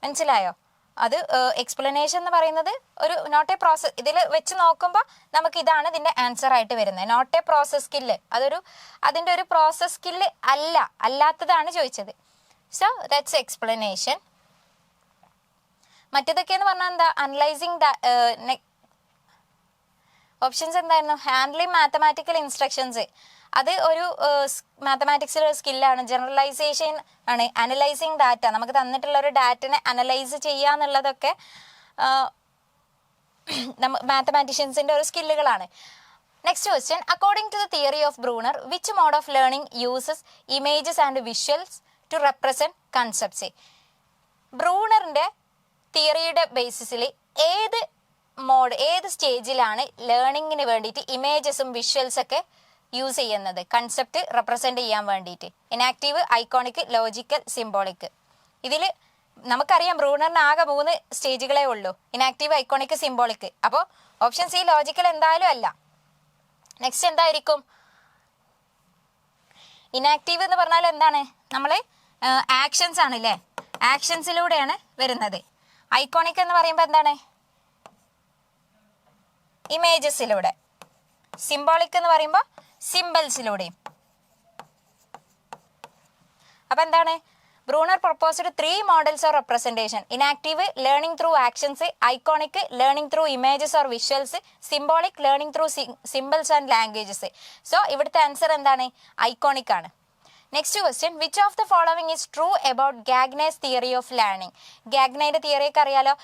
മനസ്സിലായോ? അത് എക്സ്പ്ലനേഷൻ എന്ന് പറയുന്നത് ഒരു നോട്ട് എ പ്രോസസ്, ഇതിൽ വെച്ച് നോക്കുമ്പോൾ നമുക്ക് ഇതാണ് ഇതിൻ്റെ ആൻസർ ആയിട്ട് വരുന്നത്. നോട്ട് എ പ്രോസസ് സ്കില്ല്, അതിൻ്റെ ഒരു പ്രോസസ് സ്കില്ല് അല്ലാത്തതാണ് ചോദിച്ചത്. So that's explanation. മറ്റേതൊക്കെയെന്ന് പറഞ്ഞാൽ എന്താ? അനലൈസിങ് ഓപ്ഷൻസ് എന്തായിരുന്നു? ഹാൻഡ്ലിംഗ് മാത്തമാറ്റിക്കൽ ഇൻസ്ട്രക്ഷൻസ്, അത് ഒരു മാത്തമാറ്റിക്സിലെ സ്കില്ലാണ്. ജനറലൈസേഷൻ ആണ്. അനലൈസിങ് ഡാറ്റ, നമുക്ക് തന്നിട്ടുള്ള ഒരു ഡാറ്റനെ അനലൈസ് ചെയ്യുക എന്നുള്ളതൊക്കെ മാത്തമാറ്റീഷ്യൻസിൻ്റെ ഒരു സ്കില്ലുകളാണ്. Next question, according to the theory of Bruner which mode of learning uses images and visuals to represent concepts? ബ്രൂണറിൻ്റെ തിയറിയുടെ ബേസിസിൽ ഏത് സ്റ്റേജിലാണ് ലേണിങ്ങിന് വേണ്ടിയിട്ട് ഇമേജസും വിഷ്വൽസൊക്കെ യൂസ് ചെയ്യുന്നത് കൺസെപ്റ്റ് റെപ്രസെൻറ്റ് ചെയ്യാൻ വേണ്ടിയിട്ട്? Enactive, iconic, logical, symbolic. ഇതിൽ നമുക്കറിയാം ബ്രൂണറിന് ആകെ 3 സ്റ്റേജുകളേ ഉള്ളൂ, ഇനാക്റ്റീവ്, ഐക്കോണിക്, സിംബോളിക്. അപ്പോൾ ഓപ്ഷൻ സി ലോജിക്കൽ എന്തായാലും അല്ല. നെക്സ്റ്റ് എന്തായിരിക്കും? ഇനാക്റ്റീവ് എന്ന് പറഞ്ഞാൽ എന്താണ്? നമ്മൾ ആക്ഷൻസ് ആണല്ലേ, ആക്ഷൻസിലൂടെയാണ് വരുന്നത്. ഐക്കോണിക് എന്ന് പറയുമ്പോൾ എന്താണ്? ഇമേജസിലൂടെ. സിംബോളിക് എന്ന് പറയുമ്പോൾ സിംബൽസിലൂടെയും. അപ്പം എന്താണ്? Bruner proposed 3 models of representation: enactive, learning through actions; iconic, learning through images or visuals; symbolic, learning through symbols and languages. So ഇവിടുത്തെ ആൻസർ എന്താണ്? ഐക്കോണിക് ആണ്. Next question, which of the following is true about Gagne's theory of learning? ഗാഗ്നയുടെ തിയറിയൊക്കെ അറിയാലോ.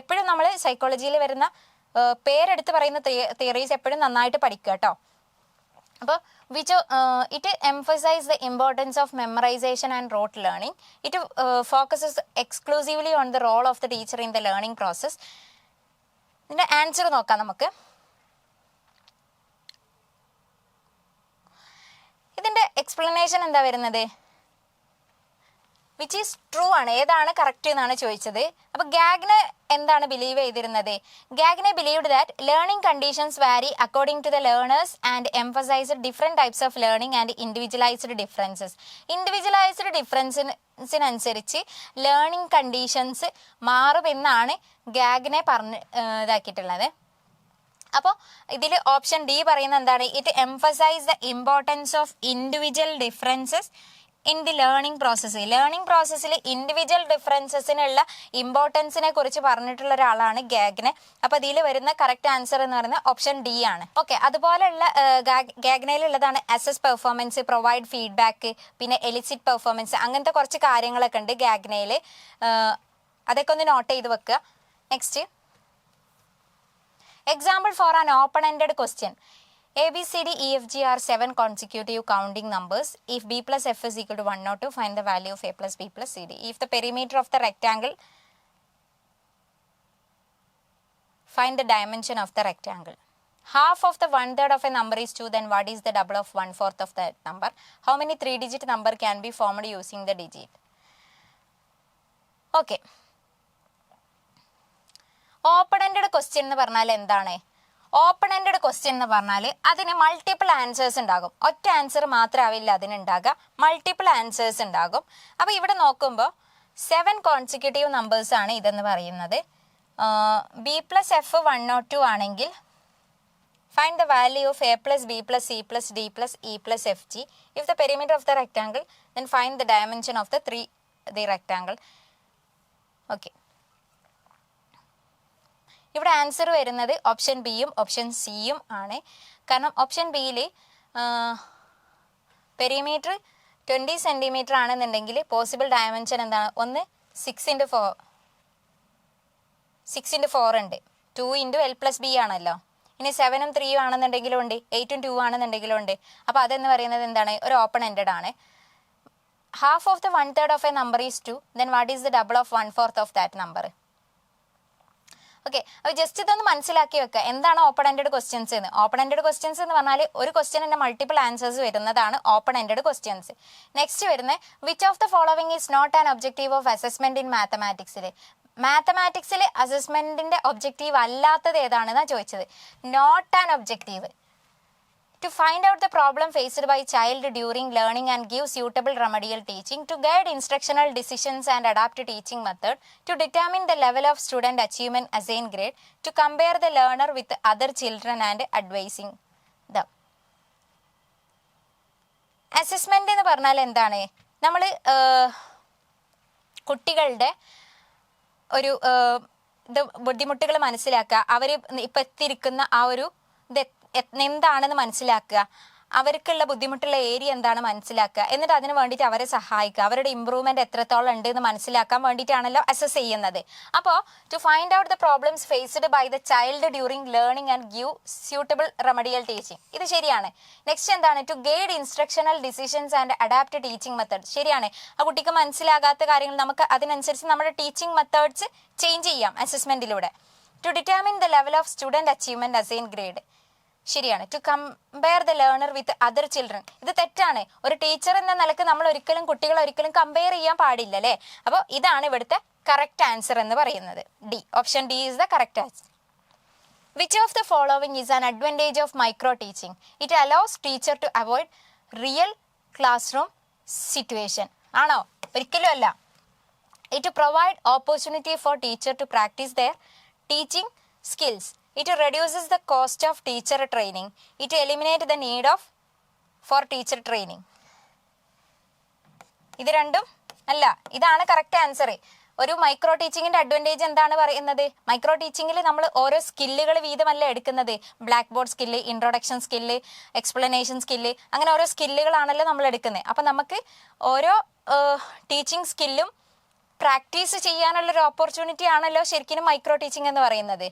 എപ്പോഴും നമ്മൾ സൈക്കോളജിയിൽ വരുന്ന പേരെടുത്ത് പറയുന്ന തിയറീസ് എപ്പോഴും നന്നായിട്ട് പഠിക്കുക കേട്ടോ. അപ്പോൾ it emphasizes the importance of memorization and rote learning. It focuses exclusively on the role of the teacher in the learning process. ഇതിൻ്റെ ആൻസർ നോക്കാം നമുക്ക്. ഇതിൻ്റെ എക്സ്പ്ലനേഷൻ എന്താ വരുന്നത്? വിച്ച് ഈസ് ട്രൂ ആണ്, ഏതാണ് കറക്റ്റ് എന്നാണ് ചോദിച്ചത്. അപ്പോൾ ഗാഗ്നെ എന്താണ് ബിലീവ് ചെയ്തിരുന്നത്? Gagne believed that learning conditions vary according to the learners and emphasised different types of learning and individualised differences. Individualised ഡിഫറൻസിനനുസരിച്ച് ലേണിംഗ് കണ്ടീഷൻസ് മാറുമെന്നാണ് ഗാഗ്നെ ഇതാക്കിയിട്ടുള്ളത്. അപ്പോൾ ഇതിൽ ഓപ്ഷൻ ഡി പറയുന്നത് എന്താണ്? It emphasise the importance of individual differences in the learning process. Learning പ്രോസസ്സിൽ individual ഡിഫറൻസസിനുള്ള ഇമ്പോർട്ടൻസിനെ കുറിച്ച് പറഞ്ഞിട്ടുള്ള ഒരാളാണ് ഗാഗ്നെ. അപ്പോൾ ഇതിൽ വരുന്ന കറക്റ്റ് ആൻസർ എന്ന് പറയുന്നത് ഓപ്ഷൻ ഡി ആണ്. ഓക്കെ, അതുപോലെയുള്ള ഗാഗ്നയിലുള്ളതാണ് അസസ് പെർഫോമൻസ്, പ്രൊവൈഡ് ഫീഡ്ബാക്ക്, പിന്നെ എലിസിറ്റ് പെർഫോമൻസ്, അങ്ങനത്തെ കുറച്ച് കാര്യങ്ങളൊക്കെ ഉണ്ട് ഗാഗ്നയിൽ. അതൊക്കെ ഒന്ന് നോട്ട് ചെയ്ത് വെക്കുക. Next, example for an open ended question. A, B, C, D, E, F, G are 7 consecutive counting numbers. If B plus F is equal to 102, find the value of A plus B plus C, D. If the perimeter of the rectangle, find the dimension of the rectangle. Half of the 1/3 of a number is 2, then what is the double of 1/4 of that number? How many 3-digit number can be formed using the digit? Okay. Open-ended question എന്ന് പറഞ്ഞാൽ എന്താണ്? Open ended question എന്ന് പറഞ്ഞാൽ അതിന് multiple answers ഉണ്ടാകും. ഒറ്റ answer മാത്രമാവില്ല അതിനുണ്ടാകുക, multiple answers ഉണ്ടാകും. അപ്പോൾ ഇവിടെ നോക്കുമ്പോൾ 7 കോൺസിക്യൂട്ടീവ് നമ്പേഴ്സ് ആണ് ഇതെന്ന് പറയുന്നത്. ബി പ്ലസ് എഫ് 102 ആണെങ്കിൽ find the value of A plus B plus C plus D plus E plus F G. If the perimeter of the rectangle then find the dimension of the rectangle. Okay, ഇവിടെ answer വരുന്നത് option ബിയും option സിയും ആണ്. കാരണം option ബിയിൽ perimeter 20 centimetre ആണെന്നുണ്ടെങ്കിൽ possible dimension എന്താണ്? ഒന്ന് 6x4 ഉണ്ട്, 2 × L+B ആണല്ലോ. ഇനി 7ഉം 3ഉം ആണെന്നുണ്ടെങ്കിലും ഉണ്ട്, 8ഉം 2 ആണെന്നുണ്ടെങ്കിലും ഉണ്ട്. അപ്പോൾ അതെന്ന് പറയുന്നത് എന്താണ്? ഒരു ഓപ്പൺ എൻഡഡ് ആണ്. Half of the 1/3 of a number is 2, then what is the double of 1/4 of that number? Okay, അപ്പോൾ ജസ്റ്റ് ഇതൊന്ന് മനസ്സിലാക്കി വെക്കുക എന്താണ് ഓപ്പൺ എൻഡഡ് ക്വസ്റ്റ്യൻസ് എന്ന്. ഓപ്പൺ എൻഡഡ് ക്വസ്റ്റ്യൻസ് എന്ന് പറഞ്ഞാൽ ഒരു ക്വസ്റ്റ്യൻ്റെ മൾട്ടിപ്പിൾ ആൻസേഴ്സ് വരുന്നതാണ് ഓപ്പൺ എൻഡഡ് ക്വസ്റ്റ്യൻസ്. നെക്സ്റ്റ് വരുന്നത് which of the following is not an objective of assessment in മാത്തമാറ്റിക്സിൽ? മാത്തമാറ്റിക്സിൽ അസസ്മെന്റിന്റെ ഒബ്ജക്റ്റീവ് അല്ലാത്തത് ഏതാണെന്നാണ് ചോദിച്ചത്. Not an objective. To find out the problem faced by child during learning and give suitable remedial teaching, to guide instructional decisions and adapt teaching method, to determine the level of student achievement assigned grade, to compare the learner with other children and advising them. Assessment എന്ന് പറഞ്ഞാൽ എന്താണ്? നമ്മൾ കുട്ടികളുടെ ഒരു ബുദ്ധിമുട്ടുകൾ മനസ്സിലാക്കുക, അവർ ഇപ്പം എത്തിയിരിക്കുന്ന ആ ഒരു എന്താണെന്ന് മനസ്സിലാക്കുക, അവർക്കുള്ള ബുദ്ധിമുട്ടുള്ള ഏരിയ എന്താണ് മനസ്സിലാക്കുക, എന്നിട്ട് അതിന് വേണ്ടിയിട്ട് അവരെ സഹായിക്കുക, അവരുടെ ഇമ്പ്രൂവ്മെന്റ് എത്രത്തോളം ഉണ്ട് എന്ന് മനസ്സിലാക്കാൻ വേണ്ടിയിട്ടാണല്ലോ അസസ് ചെയ്യുന്നത്. അപ്പോൾ to find out the problems faced by the child during learning and give suitable remedial teaching, ഇത് ശരിയാണ്. നെക്സ്റ്റ് എന്താണ്, to guide instructional decisions and adapt teaching method, ശരിയാണ്. ആ കുട്ടിക്ക് മനസ്സിലാകാത്ത കാര്യങ്ങൾ നമുക്ക് അതിനനുസരിച്ച് നമ്മുടെ ടീച്ചിങ് മെത്തേഡ്സ് ചേഞ്ച് ചെയ്യാം അസസ്മെന്റിലൂടെ. To determine the level of student achievement assign grade, ശരിയാണ്. To compare the learner with other children, ഇത് തെറ്റാണ്. ഒരു ടീച്ചർ എന്ന നിലക്ക് നമ്മൾ ഒരിക്കലും കുട്ടികളെ ഒരിക്കലും കമ്പയർ ചെയ്യാൻ പാടില്ല അല്ലേ. അപ്പോൾ ഇതാണ് ഇവിടുത്തെ കറക്റ്റ് ആൻസർ എന്ന് പറയുന്നത്. D, option D is the correct answer. Which of the following is an advantage of micro teaching? It allows teacher to avoid real classroom situation. ആണോ? ഒരിക്കലും അല്ല. It provide opportunity for teacher to practise their teaching skills. It reduces the cost of teacher training. It eliminates the need for teacher training. ഇത് രണ്ടും അല്ല, ഇതാണ് correct answer. ഒരു micro ടീച്ചിങ്ങിന്റെ advantage എന്താണ് പറയുന്നത്? മൈക്രോ ടീച്ചിങ്ങിൽ നമ്മൾ ഓരോ സ്കില്ലുകൾ വീതമല്ല എടുക്കുന്നത്. Blackboard skill, introduction skill, explanation skill, അങ്ങനെ ഓരോ സ്കില്ലുകളാണല്ലോ നമ്മൾ എടുക്കുന്നത്. അപ്പം നമുക്ക് ഓരോ ടീച്ചിങ് സ്കില്ലും പ്രാക്ടീസ് ചെയ്യാനുള്ളൊരു ഓപ്പർച്യൂണിറ്റി ആണല്ലോ ശരിക്കും മൈക്രോ ടീച്ചിങ് എന്ന് പറയുന്നത്.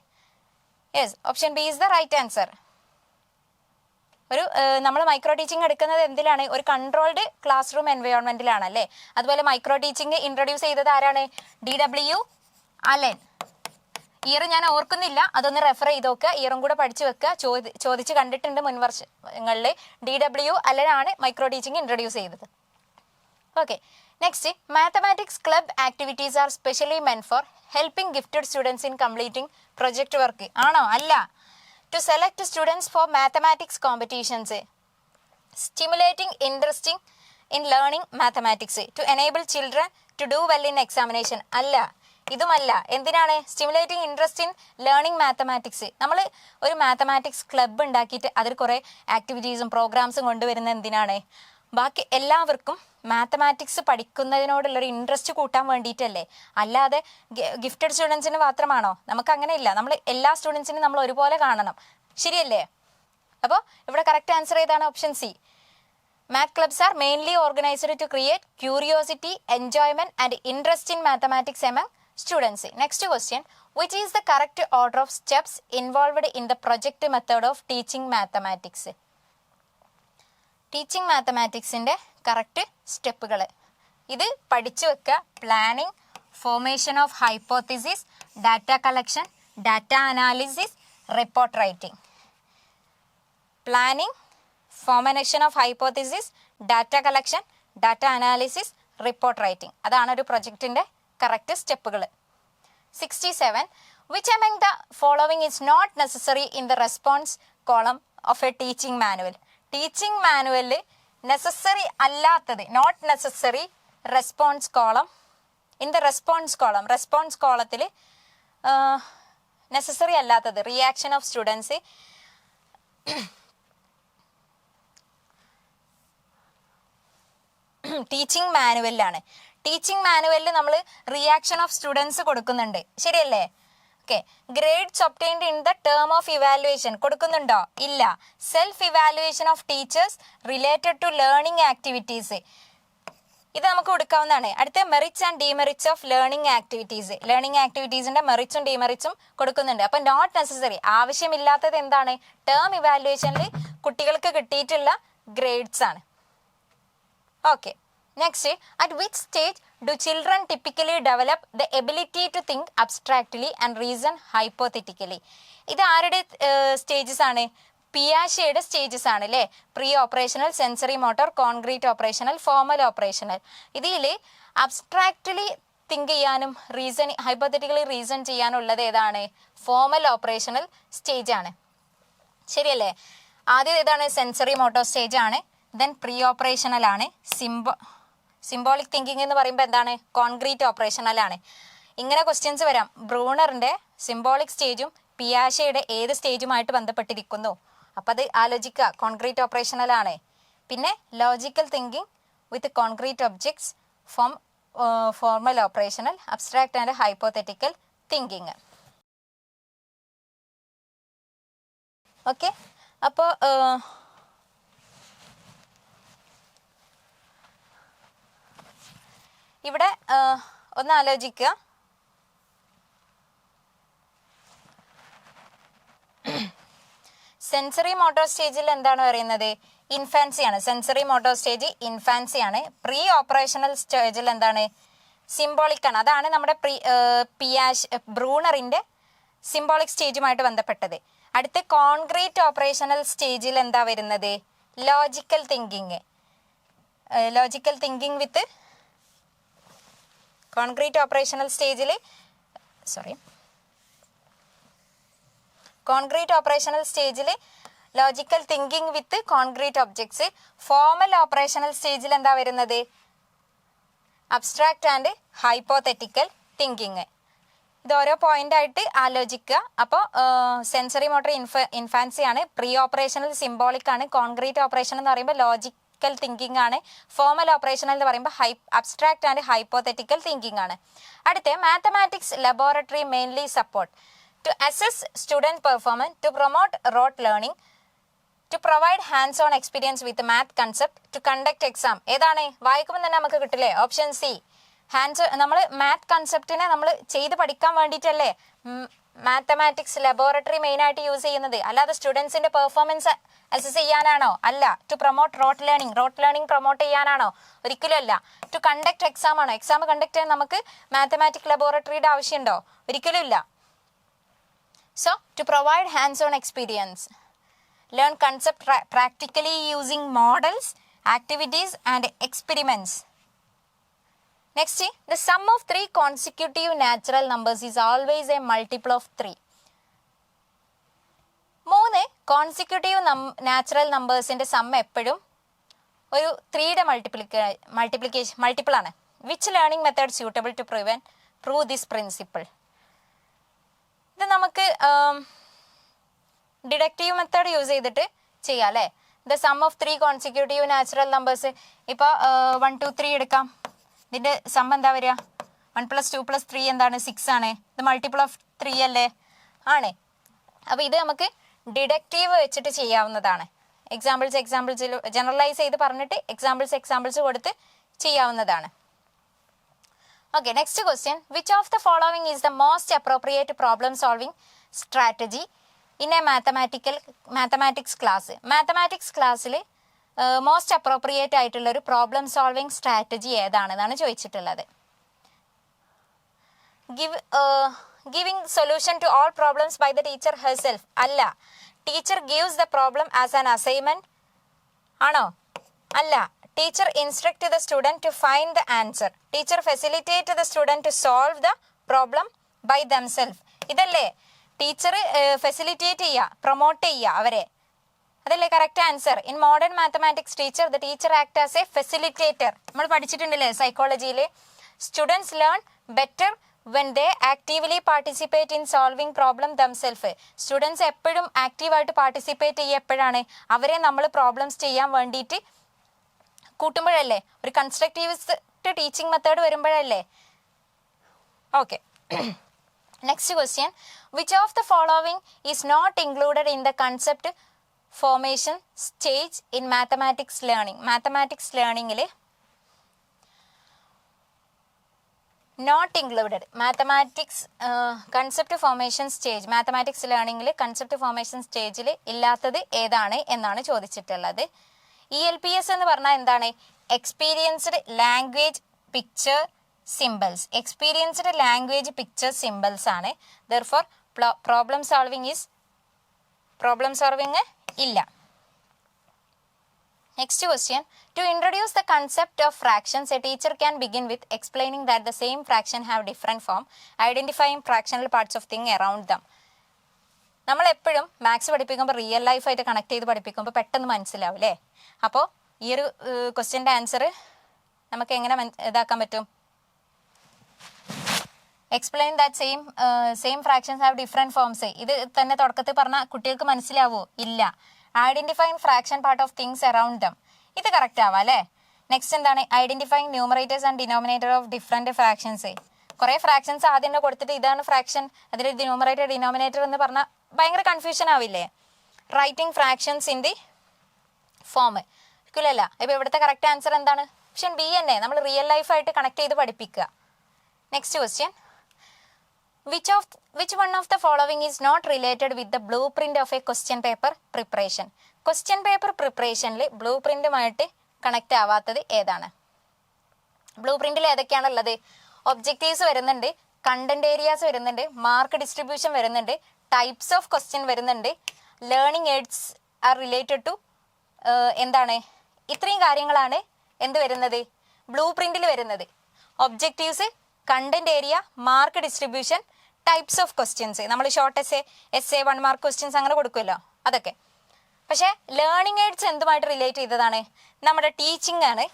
Yes, option B is the right answer. ഒരു നമ്മൾ മൈക്രോ ടീച്ചിങ് എടുക്കുന്നത് എന്തിലാണ്? ഒരു കൺട്രോൾഡ് ക്ലാസ് റൂം എൻവയോൺമെന്റിലാണ് അല്ലേ. അതുപോലെ മൈക്രോ ടീച്ചിങ് ഇൻട്രൊഡ്യൂസ് ചെയ്തത് ആരാണ്? DW Allen. ഇയർ ഞാൻ ഓർക്കുന്നില്ല, അതൊന്ന് റെഫർ ചെയ്ത് നോക്കുക, ഇയറും കൂടെ പഠിച്ചു വെക്കുക. ചോദിച്ച് കണ്ടിട്ടുണ്ട് മുൻ വർഷങ്ങളിൽ. DW അലൻ ആണ് മൈക്രോ ടീച്ചിങ് ഇൻട്രൊഡ്യൂസ് ചെയ്തത്. Okay, next, mathematics club activities are specially meant for helping gifted students in completing project work. ആണോ? അല്ല. To select students for mathematics competitions, stimulating interesting in learning mathematics, to enable children to do well in examination. അല്ല, ഇതുമല്ല. എന്തിനാണ്? Stimulating interest in learning mathematics. നമ്മൾ ഒരു mathematics club ഉണ്ടാക്കിയിട്ട് അതിൽ കുറേ ആക്ടിവിറ്റീസും പ്രോഗ്രാംസും കൊണ്ടുവരുന്നത് എന്തിനാണ്? ബാക്കി എല്ലാവർക്കും മാത്തമാറ്റിക്സ് പഠിക്കുന്നതിനോടുള്ളൊരു ഇൻട്രസ്റ്റ് കൂട്ടാൻ വേണ്ടിയിട്ടല്ലേ. അല്ലാതെ ഗിഫ്റ്റഡ് സ്റ്റുഡൻസിന് മാത്രമാണോ? നമുക്ക് അങ്ങനെയില്ല. നമ്മൾ എല്ലാ സ്റ്റുഡൻസിനും നമ്മൾ ഒരുപോലെ കാണണം, ശരിയല്ലേ? അപ്പോൾ ഇവിടെ കറക്റ്റ് ആൻസർ ഏതാണ്? Option C. Math clubs are mainly organised to create curiosity, enjoyment and interest in mathematics among students. Next question, which is the correct order of steps involved in the project method of teaching mathematics? Teaching മാത്തമാറ്റിക്സിൻ്റെ correct സ്റ്റെപ്പുകൾ ഇത് പഠിച്ചു വെക്കുക. Planning, formation of hypothesis, data collection, data analysis, report writing. Planning, formation of hypothesis, data collection, data analysis, report writing, അതാണ് ഒരു പ്രൊജക്റ്റിൻ്റെ correct സ്റ്റെപ്പുകൾ. 67. Which among the following is not necessary in the response column of a teaching manual? Teaching മാനുവലിൽ necessary അല്ലാത്തത്, not necessary response column. In the response കോളത്തിൽ necessary അല്ലാത്തത് reaction of students, teaching മാനുവലിലാണ്. Teaching മാനുവലിൽ നമ്മൾ reaction of students കൊടുക്കുന്നുണ്ട്, ശരിയല്ലേ? Okay, grades obtained in the term of evaluation കൊടുക്കുന്നുണ്ടോ? ഇല്ല. Self evaluation of teachers related to learning activities, ഇത് നമുക്ക് കൊടുക്കാവുന്നതാണ്. അടുത്ത merits and demerits of learning activities, learning ആക്ടിവിറ്റീസിന്റെ മെറിറ്റ്സും ഡിമെറിറ്റ്സും കൊടുക്കുന്നുണ്ട്. അപ്പം നോട്ട് നെസസറി, ആവശ്യമില്ലാത്തത് എന്താണ്? ടേം ഇവാലുവേഷനിൽ കുട്ടികൾക്ക് കിട്ടിയിട്ടുള്ള ഗ്രേഡ്സ് ആണ്. Okay, next, at which stage do children typically develop the ability to think abstractly and reason hypothetically? ഇത് ആരുടെ സ്റ്റേജസ് ആണ്? പിയാഷെയുടെ സ്റ്റേജസ് ആണ് അല്ലേ. Pre operational, sensory motor, concrete operational, formal operational. ഇതിൽ അബ്സ്ട്രാക്റ്റ്ലി തിങ്ക് ചെയ്യാനും ഹൈപ്പോത്തറ്റിക്കലി റീസൺ ചെയ്യാനുള്ളത് ഏതാണ്? ഫോർമൽ ഓപ്പറേഷണൽ സ്റ്റേജ് ആണ്, ശരിയല്ലേ? ആദ്യം ഏതാണ്? സെൻസറി മോട്ടോർ സ്റ്റേജ് ആണ്. ദെൻ പ്രീ ഓപ്പറേഷണൽ ആണ്. സിംബോളിക് തിങ്കിങ് എന്ന് പറയുമ്പോൾ എന്താണ്? കോൺക്രീറ്റ് ഓപ്പറേഷണലാണ്. ഇങ്ങനെ ക്വസ്റ്റ്യൻസ് വരാം. ബ്രൂണറിൻ്റെ സിംബോളിക് സ്റ്റേജും പിയാഷെയുടെ ഏത് സ്റ്റേജുമായിട്ട് ബന്ധപ്പെട്ടിരിക്കുന്നു? അപ്പോൾ അത് ആലോചിക്കുക. കോൺക്രീറ്റ് ഓപ്പറേഷണലാണ്. പിന്നെ logical thinking with concrete objects, formal operational, abstract and hypothetical thinking. Okay, അപ്പോൾ ഇവിടെ ഒന്ന് ആലോചിക്കുക. സെൻസറി മോട്ടോർ സ്റ്റേജിൽ എന്താണ് പറയുന്നത്? ഇൻഫാൻസി ആണ്. സെൻസറി മോട്ടോർ സ്റ്റേജ് ഇൻഫാൻസി ആണ്. പ്രീ ഓപ്പറേഷണൽ സ്റ്റേജിൽ എന്താണ്? സിംബോളിക് ആണ്. അതാണ് നമ്മുടെ ബ്രൂണറിന്റെ സിംബോളിക് സ്റ്റേജുമായിട്ട് ബന്ധപ്പെട്ടത്. അടുത്ത് കോൺക്രീറ്റ് ഓപ്പറേഷണൽ സ്റ്റേജിൽ എന്താ വരുന്നത്? Logical thinking. Logical thinking with concrete operational സ്റ്റേജിൽ കോൺക്രീറ്റ് ഓപ്പറേഷണൽ സ്റ്റേജിൽ logical thinking with concrete objects. Formal operational സ്റ്റേജിൽ എന്താ വരുന്നത്? Abstract and hypothetical thinking. ഇത് ഓരോ പോയിന്റ് ആയിട്ട് ആലോചിക്കുക. അപ്പോൾ സെൻസറി മോട്ടോർ ഇൻഫാൻസി ആണ്. പ്രീ ഓപ്പറേഷണൽ സിംബോളിക് ആണ്. കോൺക്രീറ്റ് ഓപ്പറേഷൻ എന്ന് പറയുമ്പോൾ ലോജിക്കൽ തിങ്കിങ് ആണ്. ഫോർമൽ ഓപ്പറേഷൻ എന്ന് പറയുമ്പോൾ അബ്സ്ട്രാക്റ്റ് ആൻഡ് ഹൈപ്പോതെറ്റിക്കൽ തിങ്കിങ് ആണ്. അടുത്ത mathematics laboratory mainly support to assess student performance, to promote rote learning, to provide hands on experience with math concept, to conduct exam. ഏതാണ്? വായിക്കുമ്പോൾ തന്നെ നമുക്ക് കിട്ടില്ലേ? Option C. നമ്മൾ മാത്ത് കൺസെപ്റ്റിനെ നമ്മൾ ചെയ്ത് പഠിക്കാൻ വേണ്ടിയിട്ടല്ലേ മാത്തമാറ്റിക്സ് ലബോറട്ടറി മെയിൻ ആയിട്ട് യൂസ് ചെയ്യുന്നത്. അല്ലാതെ സ്റ്റുഡൻസിന്റെ പെർഫോമൻസ് അസസ് ചെയ്യാനാണോ? അല്ല. To promote rote learning promote ചെയ്യാനാണോ? ഒരിക്കലും അല്ല. ടു കണ്ടക്ട് എക്സാം ആണോ? എക്സാം കണ്ടക്ട് ചെയ്യാൻ നമുക്ക് മാത്തമാറ്റിക് ലബോറട്ടറിയുടെ ആവശ്യമുണ്ടോ? ഒരിക്കലും ഇല്ല. So, to provide hands-on experience, learn concept practically using models, activities and experiments. Next, the sum of 3 consecutive natural numbers is always a multiple of 3. 3 consecutive natural numbersന്റെ some എപ്പോഴും ഒരു 3യുടെ multiple ആണ്. Which learning method suitable to prove this principle? ഇത് നമുക്ക് deductive method use ചെയ്തിട്ട് ചെയ്യാം അല്ലേ? The sum of 3 consecutive natural numbers. ഇപ്പോൾ 1 2 3 എടുക്കാം. ഇതിൻ്റെ സം എന്താ വരിക? 1 + 2 + 3 എന്താണ്? 6 ആണ്. ഇത് മൾട്ടിപ്പിൾ ഓഫ് 3 അല്ലേ? ആണ്. അപ്പോൾ ഇത് നമുക്ക് ഡിഡക്റ്റീവ് വെച്ചിട്ട് ചെയ്യാവുന്നതാണ്. എക്സാമ്പിൾസ് ജനറലൈസ് ചെയ്ത് പറഞ്ഞിട്ട് എക്സാമ്പിൾസ് കൊടുത്ത് ചെയ്യാവുന്നതാണ്. Okay, next question. Which of the following is the most appropriate problem solving strategy in a mathematics class? Mathematics ക്ലാസ്സിൽ മോസ്റ്റ് അപ്രോപ്രിയേറ്റ് ആയിട്ടുള്ള ഒരു പ്രോബ്ലം സോൾവിങ് സ്ട്രാറ്റജി ഏതാണെന്നാണ് ചോദിച്ചിട്ടുള്ളത്. Giving solution to all problems by the teacher herself. അല്ല. Teacher gives the problem as an assignment ആണോ? അല്ല. Teacher instruct the student to find the answer. Teacher facilitate the student to solve the problem by themselves. ഇതല്ലേ teacher facilitate ചെയ്യുക, promote ചെയ്യുക അവരെ. അതല്ലേ correct answer. In modern mathematics the teacher act as A facilitator. നമ്മൾ പഠിച്ചിട്ടുണ്ടല്ലേ സൈക്കോളജിയിൽ. Students learn better when they actively participate in solving problem themself. Students എപ്പോഴും ആക്റ്റീവായിട്ട് participate ചെയ്യുക എപ്പോഴാണ്? അവരെ നമ്മൾ പ്രോബ്ലംസ് ചെയ്യാൻ വേണ്ടിയിട്ട് കൂട്ടുമ്പോഴല്ലേ? ഒരു കൺസ്ട്രക്റ്റീവിസ്റ്റ് ടീച്ചിങ് മെത്തേഡ് വരുമ്പോഴല്ലേ? Okay. Next question. Which of the following is not included in the concept formation stage in mathematics learning? Mathematics ലേണിംഗിൽ not included mathematics concept formation stage, mathematics ലേണിംഗിൽ കൺസെപ്റ്റ് ഫോർമേഷൻ സ്റ്റേജിൽ ഇല്ലാത്തത് ഏതാണ് എന്നാണ് ചോദിച്ചിട്ടുള്ളത്. ELPS എന്ന് പറഞ്ഞാൽ എന്താണ്? Experienced language picture symbols. Experienced language picture symbols ആണ്. ദെർഫോർ പ്രോബ്ലം സോൾവിങ് ഇല്ല. Next question. To introduce the concept of fractions a teacher can begin with explaining that the same fraction have different form, identifying fractional parts of thing around them. നമ്മളെപ്പോഴും maths പഠിപ്പിക്കുമ്പോൾ real ലൈഫായിട്ട് connect ചെയ്ത് പഠിപ്പിക്കുമ്പോൾ പെട്ടെന്ന് മനസ്സിലാവും അല്ലേ? അപ്പോൾ ഈ ഒരു ക്വസ്റ്റ്യൻ്റെ ആൻസർ നമുക്ക് എങ്ങനെ ഇതാക്കാൻ പറ്റും? Explain that same fractions have different forms. ഇത് തന്നെ തുടക്കത്തിൽ പറഞ്ഞാൽ കുട്ടികൾക്ക് മനസ്സിലാവോ? ഇല്ല. Identifying fraction part of things around them. ഇത് കറക്റ്റ് ആവാം അല്ലേ? നെക്സ്റ്റ് എന്താണ്? Identifying numerators and denominator of different fractions. കുറേ ഫ്രാക്ഷൻസ് ആദ്യം തന്നെ കൊടുത്തിട്ട് ഇതാണ് ഫ്രാക്ഷൻ, അതിൽ ന്യൂമറേറ്റർ ഡിനോമിനേറ്റർ എന്ന് പറഞ്ഞാൽ ഭയങ്കര കൺഫ്യൂഷൻ ആവില്ലേ? Writing fractions in the form. ഒരിക്കലല്ല. ഇപ്പോൾ ഇവിടുത്തെ കറക്റ്റ് ആൻസർ എന്താണ്? ഓപ്ഷൻ ബി തന്നെ, നമ്മൾ റിയൽ ലൈഫായിട്ട് കണക്ട് ചെയ്ത് പഠിപ്പിക്കുക. Next question, which one of the following is not related with the blueprint of a question paper preparation? Question paper പ്രിപ്പറേഷനിൽ ബ്ലൂ പ്രിന്റുമായിട്ട് കണക്ട് ആവാത്തത് ഏതാണ്? ബ്ലൂ പ്രിന്റിൽ ഏതൊക്കെയാണുള്ളത്? ഒബ്ജക്റ്റീവ്സ് വരുന്നുണ്ട്, കണ്ടന്റ് ഏരിയാസ് വരുന്നുണ്ട്, മാർക്ക് ഡിസ്ട്രിബ്യൂഷൻ വരുന്നുണ്ട്, ടൈപ്സ് ഓഫ് ക്വസ്റ്റ്യൻ വരുന്നുണ്ട്, learning aids are related to എന്താണ്? ഇത്രയും കാര്യങ്ങളാണ് എന്ത് വരുന്നത്? ബ്ലൂ പ്രിന്റിൽ വരുന്നത്. Objectives, content area, mark distribution, types of questions. നമ്മൾ short S A 1 mark questions അങ്ങനെ കൊടുക്കുമല്ലോ, അതൊക്കെ. പക്ഷേ ലേണിംഗ് എയ്ഡ്സ് എന്തുമായിട്ട് റിലേറ്റ് ചെയ്തതാണ്? നമ്മുടെ ടീച്ചിങ് ആണ്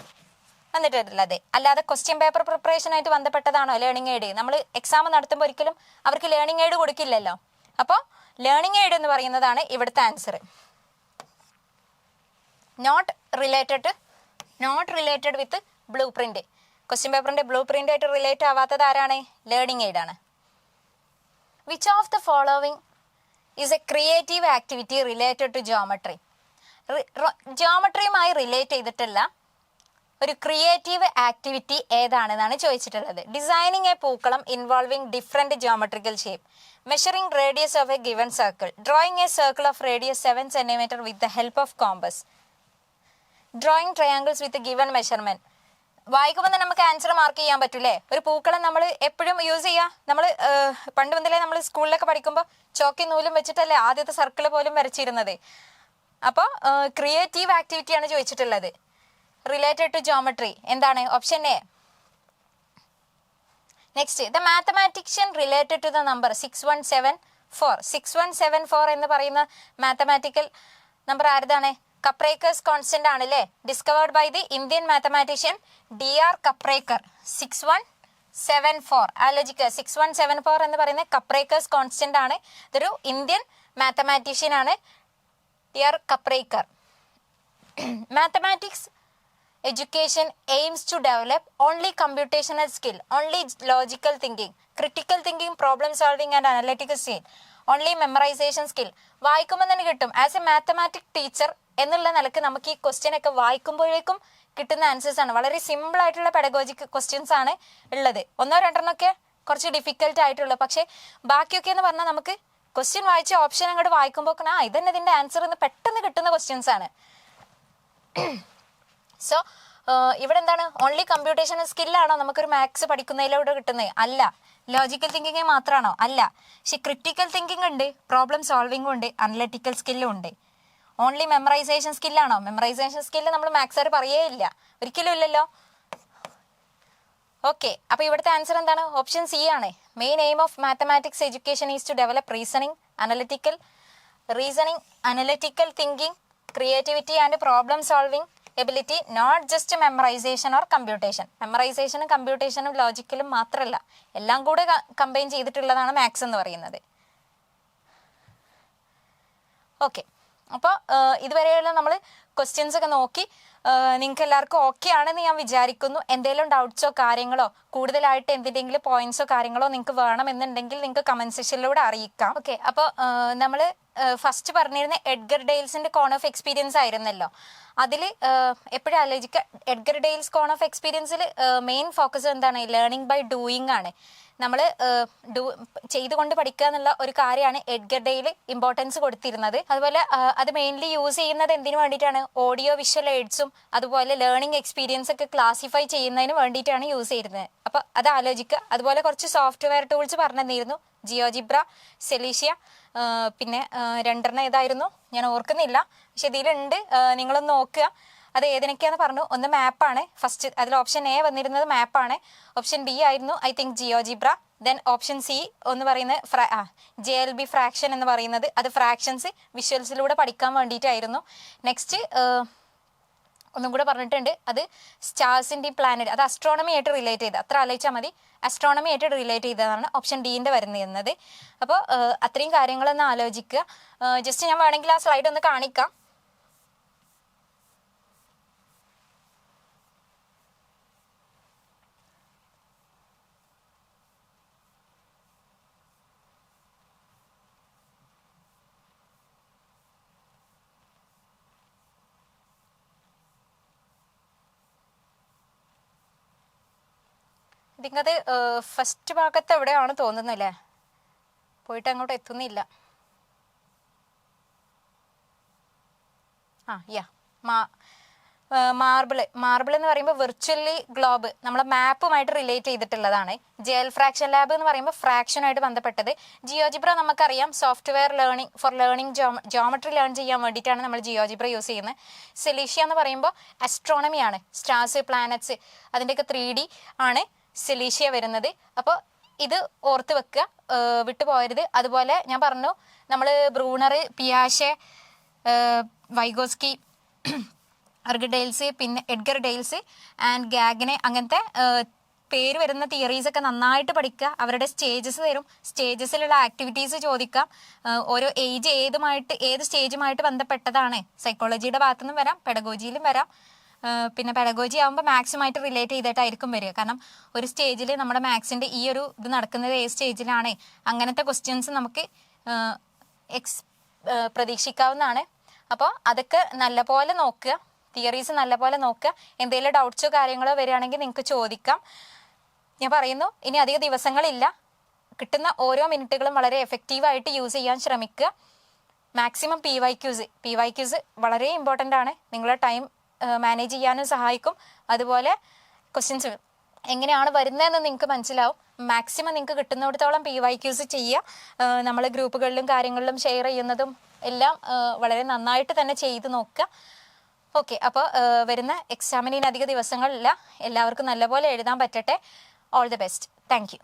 വന്നിട്ടുള്ളത്. അല്ലാതെ ക്വസ്റ്റ്യൻ പേപ്പർ പ്രിപ്പറേഷനായിട്ട് ബന്ധപ്പെട്ടതാണോ ലേണിംഗ് എയ്ഡ്? നമ്മൾ എക്സാം നടത്തുമ്പോൾ ഒരിക്കലും അവർക്ക് ലേണിംഗ് എയ്ഡ് കൊടുക്കില്ലല്ലോ. അപ്പോൾ ലേണിംഗ് എയ്ഡ് എന്ന് പറയുന്നതാണ് ഇവിടുത്തെ answer. Not related with blue print. Question പേപ്പറിന്റെ ബ്ലൂ പ്രിന്റ് ആയിട്ട് റിലേറ്റ് ആവാത്തത് ആരാണ്? ലേണിംഗ് എയ്ഡ് ആണ്. Which of the following is a creative activity related to geometry? ജോമെട്രിയുമായി റിലേറ്റ് ചെയ്തിട്ടുള്ള ഒരു ക്രിയേറ്റീവ് ആക്ടിവിറ്റി ഏതാണെന്നാണ് ചോദിച്ചിട്ടുള്ളത്. Designing a pookalam involving different geometrical shape, measuring radius of a given circle, drawing a circle of radius 7 cm with the help of compass, drawing triangles with given measurement. വായിക്കുമ്പോൾ തന്നെ നമുക്ക് answer mark ചെയ്യാൻ പറ്റൂലേ? ഒരു പൂക്കളം നമ്മൾ എപ്പോഴും യൂസ് ചെയ്യുക. നമ്മൾ പണ്ട് മുതലേ നമ്മൾ സ്കൂളിലൊക്കെ പഠിക്കുമ്പോൾ ചോക്കി നൂലും വെച്ചിട്ടല്ലേ ആദ്യത്തെ സർക്കിൾ പോലും വരച്ചിരുന്നത്. അപ്പോൾ ക്രിയേറ്റീവ് ആക്ടിവിറ്റിയാണ് ചോദിച്ചിട്ടുള്ളത് റിലേറ്റഡ് ടു ജോമെട്രി. എന്താണ്? Option A. Next, the mathematician related to the number 6174. 6174 എന്ന് പറയുന്ന മാത്തമാറ്റിക്കൽ നമ്പർ ആരതാണ്? കപ്രേക്കേഴ്സ് കോൺസ്റ്റന്റ് ആണല്ലേ, discovered by the Indian mathematician DR Kaprekar. 6174 ആലോചിക്കുക. 6174 എന്ന് പറയുന്ന കപ്രേക്കേഴ്സ് കോൺസ്റ്റന്റ് ആണ്. ഇതൊരു ഇന്ത്യൻ മാത്തമാറ്റീഷ്യൻ ആണ്, DR Kaprekar. Mathematics education aims to develop only computational skill, only logical thinking, critical thinking, problem solving and analytical skill, only memorization skill. വായിക്കുമ്പോൾ തന്നെ കിട്ടും. As A mathematic teacher എന്നുള്ള നിലക്ക് നമുക്ക് ഈ ക്വസ്റ്റ്യൻ ഒക്കെ വായിക്കുമ്പോഴേക്കും കിട്ടുന്ന ആൻസേഴ്സ് ആണ്. വളരെ സിമ്പിൾ ആയിട്ടുള്ള പെഡഗോജിക് ക്വസ്റ്റ്യൻസ് ആണ് ഉള്ളത്. 1-2 ഒക്കെ കുറച്ച് ഡിഫിക്കൽട്ട് ആയിട്ടുള്ളൂ. പക്ഷേ ബാക്കിയൊക്കെ എന്ന് പറഞ്ഞാൽ നമുക്ക് ക്വസ്റ്റ്യൻ വായിച്ച ഓപ്ഷൻ അങ്ങോട്ട് വായിക്കുമ്പോൾ ഇതന്നെ ഇതിന്റെ ആൻസർ എന്ന് പെട്ടെന്ന് കിട്ടുന്ന ക്വസ്റ്റ്യൻസ് ആണ്. സോ ഇവിടെ എന്താണ്? ഓൺലി കമ്പ്യൂട്ടേഷണൽ സ്കില്ലാണോ നമുക്കൊരു മാത്സ് പഠിക്കുന്നതിലൂടെ കിട്ടുന്നത്? അല്ല. ലോജിക്കൽ തിങ്കിങ് മാത്രമാണോ? അല്ല. പക്ഷെ ക്രിട്ടിക്കൽ തിങ്കിങ് ഉണ്ട്, പ്രോബ്ലം സോൾവിംഗും ഉണ്ട്, അനലറ്റിക്കൽ സ്കില്ലും ഉണ്ട്. ഓൺലി മെമ്മറൈസേഷൻ സ്കില്ലാണോ? മെമ്മറൈസേഷൻ സ്കില്ല് നമ്മൾ മാത്സുകാർ പറയേ ഇല്ല, ഒരിക്കലും ഇല്ലല്ലോ. ഓക്കെ, അപ്പോൾ ഇവിടുത്തെ ആൻസർ എന്താണ്? ഓപ്ഷൻ സി ആണ്. Main aim of mathematics education is to develop reasoning, analytical thinking, creativity and problem solving ability, not just memorisation or computation. മെമ്മറൈസേഷനും കമ്പ്യൂട്ടേഷനും ലോജിക്കലും മാത്രമല്ല, എല്ലാം കൂടെ കമ്പൈൻ ചെയ്തിട്ടുള്ളതാണ് മാത്സ് എന്ന് പറയുന്നത്. ഓക്കെ, അപ്പോൾ ഇതുവരെയുള്ള നമ്മൾ ക്വസ്റ്റ്യൻസ് ഒക്കെ നോക്കി. നിങ്ങൾക്ക് എല്ലാവർക്കും ഓക്കെ ആണെന്ന് ഞാൻ വിചാരിക്കുന്നു. എന്തെങ്കിലും ഡൗട്ട്സോ കാര്യങ്ങളോ കൂടുതലായിട്ട് എന്തിൻ്റെങ്കിലും പോയിന്റ്സോ കാര്യങ്ങളോ നിങ്ങൾക്ക് വേണമെന്നുണ്ടെങ്കിൽ നിങ്ങൾക്ക് കമന്റ് സെക്ഷനിലൂടെ അറിയിക്കാം. ഓക്കെ, അപ്പോൾ നമ്മൾ ഫസ്റ്റ് പറഞ്ഞിരുന്ന എഡ്ഗർ ഡെയിൽസിന്റെ കോൺ ഓഫ് എക്സ്പീരിയൻസ് ആയിരുന്നല്ലോ. അതിൽ എപ്പോഴും ആലോചിക്കുക, എഡ്ഗർ ഡെയിൽസ് കോൺ ഓഫ് എക്സ്പീരിയൻസിൽ മെയിൻ ഫോക്കസ് എന്താണ്? ലേണിംഗ് ബൈ ഡൂയിങ് ആണ്. നമ്മൾ ചെയ്തുകൊണ്ട് പഠിക്കുക എന്നുള്ള ഒരു കാര്യമാണ് എഡ്ഗർ ഡെയിൽ ഇമ്പോർട്ടൻസ് കൊടുത്തിരുന്നത്. അതുപോലെ അത് മെയിൻലി യൂസ് ചെയ്യുന്നത് എന്തിനു വേണ്ടിയിട്ടാണ്? ഓഡിയോ വിഷ്വൽ എയ്ഡ്സും അതുപോലെ ലേണിംഗ് എക്സ്പീരിയൻസ് ഒക്കെ ക്ലാസിഫൈ ചെയ്യുന്നതിന് വേണ്ടിയിട്ടാണ് യൂസ് ചെയ്യുന്നത്. അപ്പോൾ അത് ആലോചിക്കുക. അതുപോലെ കുറച്ച് സോഫ്റ്റ്വെയർ ടൂൾസ് പറഞ്ഞു തന്നിരുന്നു, ജിയോജിബ്ര, സെലീഷ്യ, പിന്നെ 2 ഏതായിരുന്നു ഞാൻ ഓർക്കുന്നില്ല, പക്ഷെ ഇതിലുണ്ട്, നിങ്ങളൊന്ന് നോക്കുക. അത് ഏതിനൊക്കെയാന്ന് പറഞ്ഞു. ഒന്ന് മാപ്പാണ് ഫസ്റ്റ്, അതിൽ ഓപ്ഷൻ എ വന്നിരുന്നത് മാപ്പാണ്. ഓപ്ഷൻ ബി ആയിരുന്നു I think GeoGebra. Then option C എന്ന് പറയുന്നത് JLB ഫ്രാക്ഷൻ എന്ന് പറയുന്നത്, അത് ഫ്രാക്ഷൻസ് വിഷ്വൽസിലൂടെ പഠിക്കാൻ വേണ്ടിയിട്ടായിരുന്നു. നെക്സ്റ്റ് ഒന്നും കൂടെ പറഞ്ഞിട്ടുണ്ട്, അത് സ്റ്റാർസിൻ്റെ പ്ലാനറ്റ്, അത് അസ്ട്രോണമി ആയിട്ട് റിലേറ്റ് ചെയ്ത്, അത്ര ആലോചിച്ചാൽ മതി. അസ്ട്രോണമി ആയിട്ട് റിലേറ്റ് ചെയ്തതാണ് ഓപ്ഷൻ ഡിൻ്റെ വരുന്നത്. അപ്പോൾ അത്രയും കാര്യങ്ങളൊന്ന് ആലോചിക്കുക. ജസ്റ്റ് ഞാൻ വേണമെങ്കിൽ ആ സ്ലൈഡ് ഒന്ന് കാണിക്കാം. തിങ്ക് അത് ഫസ്റ്റ് ഭാഗത്ത് എവിടെയാണ് തോന്നുന്നില്ലേ, പോയിട്ട് അങ്ങോട്ട് എത്തുന്നില്ല. യാ മാർബിൾ എന്ന് പറയുമ്പോൾ വിർച്വലി ഗ്ലോബ് നമ്മളെ മാപ്പുമായിട്ട് റിലേറ്റ് ചെയ്തിട്ടുള്ളതാണ്. ജെൽ ഫ്രാക്ഷൻ ലാബ് എന്ന് പറയുമ്പോൾ ഫ്രാക്ഷനായിട്ട് ബന്ധപ്പെട്ടത്. ജിയോജിബ്ര നമുക്കറിയാം സോഫ്റ്റ്വെയർ ലേണിംഗ് ജോമെട്രി ലേൺ ചെയ്യാൻ വേണ്ടിയിട്ടാണ് നമ്മൾ ജിയോജിബ്ര യൂസ് ചെയ്യുന്നത്. സെലീഷ്യ എന്ന് പറയുമ്പോൾ അസ്ട്രോണമിയാണ്, സ്റ്റാർസ് പ്ലാനറ്റ്സ് അതിൻ്റെയൊക്കെ 3D ആണ് സെലീഷ്യ വരുന്നത്. അപ്പോൾ ഇത് ഓർത്ത് വെക്കുക, വിട്ടുപോകരുത്. അതുപോലെ ഞാൻ പറഞ്ഞു നമ്മൾ ബ്രൂണർ, പിയാഷെ, വൈഗോസ്കി, അർഗഡെയിൽസ്, പിന്നെ എഡ്ഗർ ഡെയിൽസ് ആൻഡ് ഗാഗനെ, അങ്ങനത്തെ പേര് വരുന്ന തിയറീസ് ഒക്കെ നന്നായിട്ട് പഠിക്കുക. അവരുടെ സ്റ്റേജസ് തരും, സ്റ്റേജസിലുള്ള ആക്ടിവിറ്റീസ് ചോദിക്കാം. ഓരോ ഏജ് ഏത് സ്റ്റേജുമായിട്ട് ബന്ധപ്പെട്ടതാണ്, സൈക്കോളജിയുടെ ഭാഗത്തുനിന്നും വരാം, പെഡഗോജിയിലും വരാം. പിന്നെ പെഡഗോജി ആകുമ്പോൾ മാത്സുമായിട്ട് റിലേറ്റ് ചെയ്തിട്ടായിരിക്കും വരിക. കാരണം ഒരു സ്റ്റേജിൽ നമ്മുടെ മാത്സിൻ്റെ ഈ ഒരു ഇത് നടക്കുന്നത് ഏത് സ്റ്റേജിലാണ്, അങ്ങനത്തെ ക്വസ്റ്റ്യൻസ് നമുക്ക് പ്രതീക്ഷിക്കാവുന്നതാണ്. അപ്പോൾ അതൊക്കെ നല്ലപോലെ നോക്കുക, തിയറീസ് നല്ലപോലെ നോക്കുക. എന്തെങ്കിലും ഡൗട്ട്സോ കാര്യങ്ങളോ വരികയാണെങ്കിൽ നിങ്ങൾക്ക് ചോദിക്കാം. ഞാൻ പറയുന്നു, ഇനി അധിക ദിവസങ്ങളില്ല, കിട്ടുന്ന ഓരോ മിനിറ്റുകളും വളരെ എഫക്റ്റീവായിട്ട് യൂസ് ചെയ്യാൻ ശ്രമിക്കുക. മാക്സിമം PYQs വളരെ ഇമ്പോർട്ടൻ്റ് ആണ്, നിങ്ങളുടെ ടൈം മാനേജ് ചെയ്യാനും സഹായിക്കും. അതുപോലെ ക്വസ്റ്റ്യൻസ് എങ്ങനെയാണ് വരുന്നതെന്ന് നിങ്ങൾക്ക് മനസ്സിലാവും. മാക്സിമം നിങ്ങൾക്ക് കിട്ടുന്നിടത്തോളം PYQs ചെയ്യുക. നമ്മൾ ഗ്രൂപ്പുകളിലും കാര്യങ്ങളിലും ഷെയർ ചെയ്യുന്നതും എല്ലാം വളരെ നന്നായിട്ട് തന്നെ ചെയ്ത് നോക്കുക. ഓക്കെ, അപ്പോൾ വരുന്ന എക്സാമിന് അധിക ദിവസങ്ങളില്ല, എല്ലാവർക്കും നല്ലപോലെ എഴുതാൻ പറ്റട്ടെ. All the best. Thank U.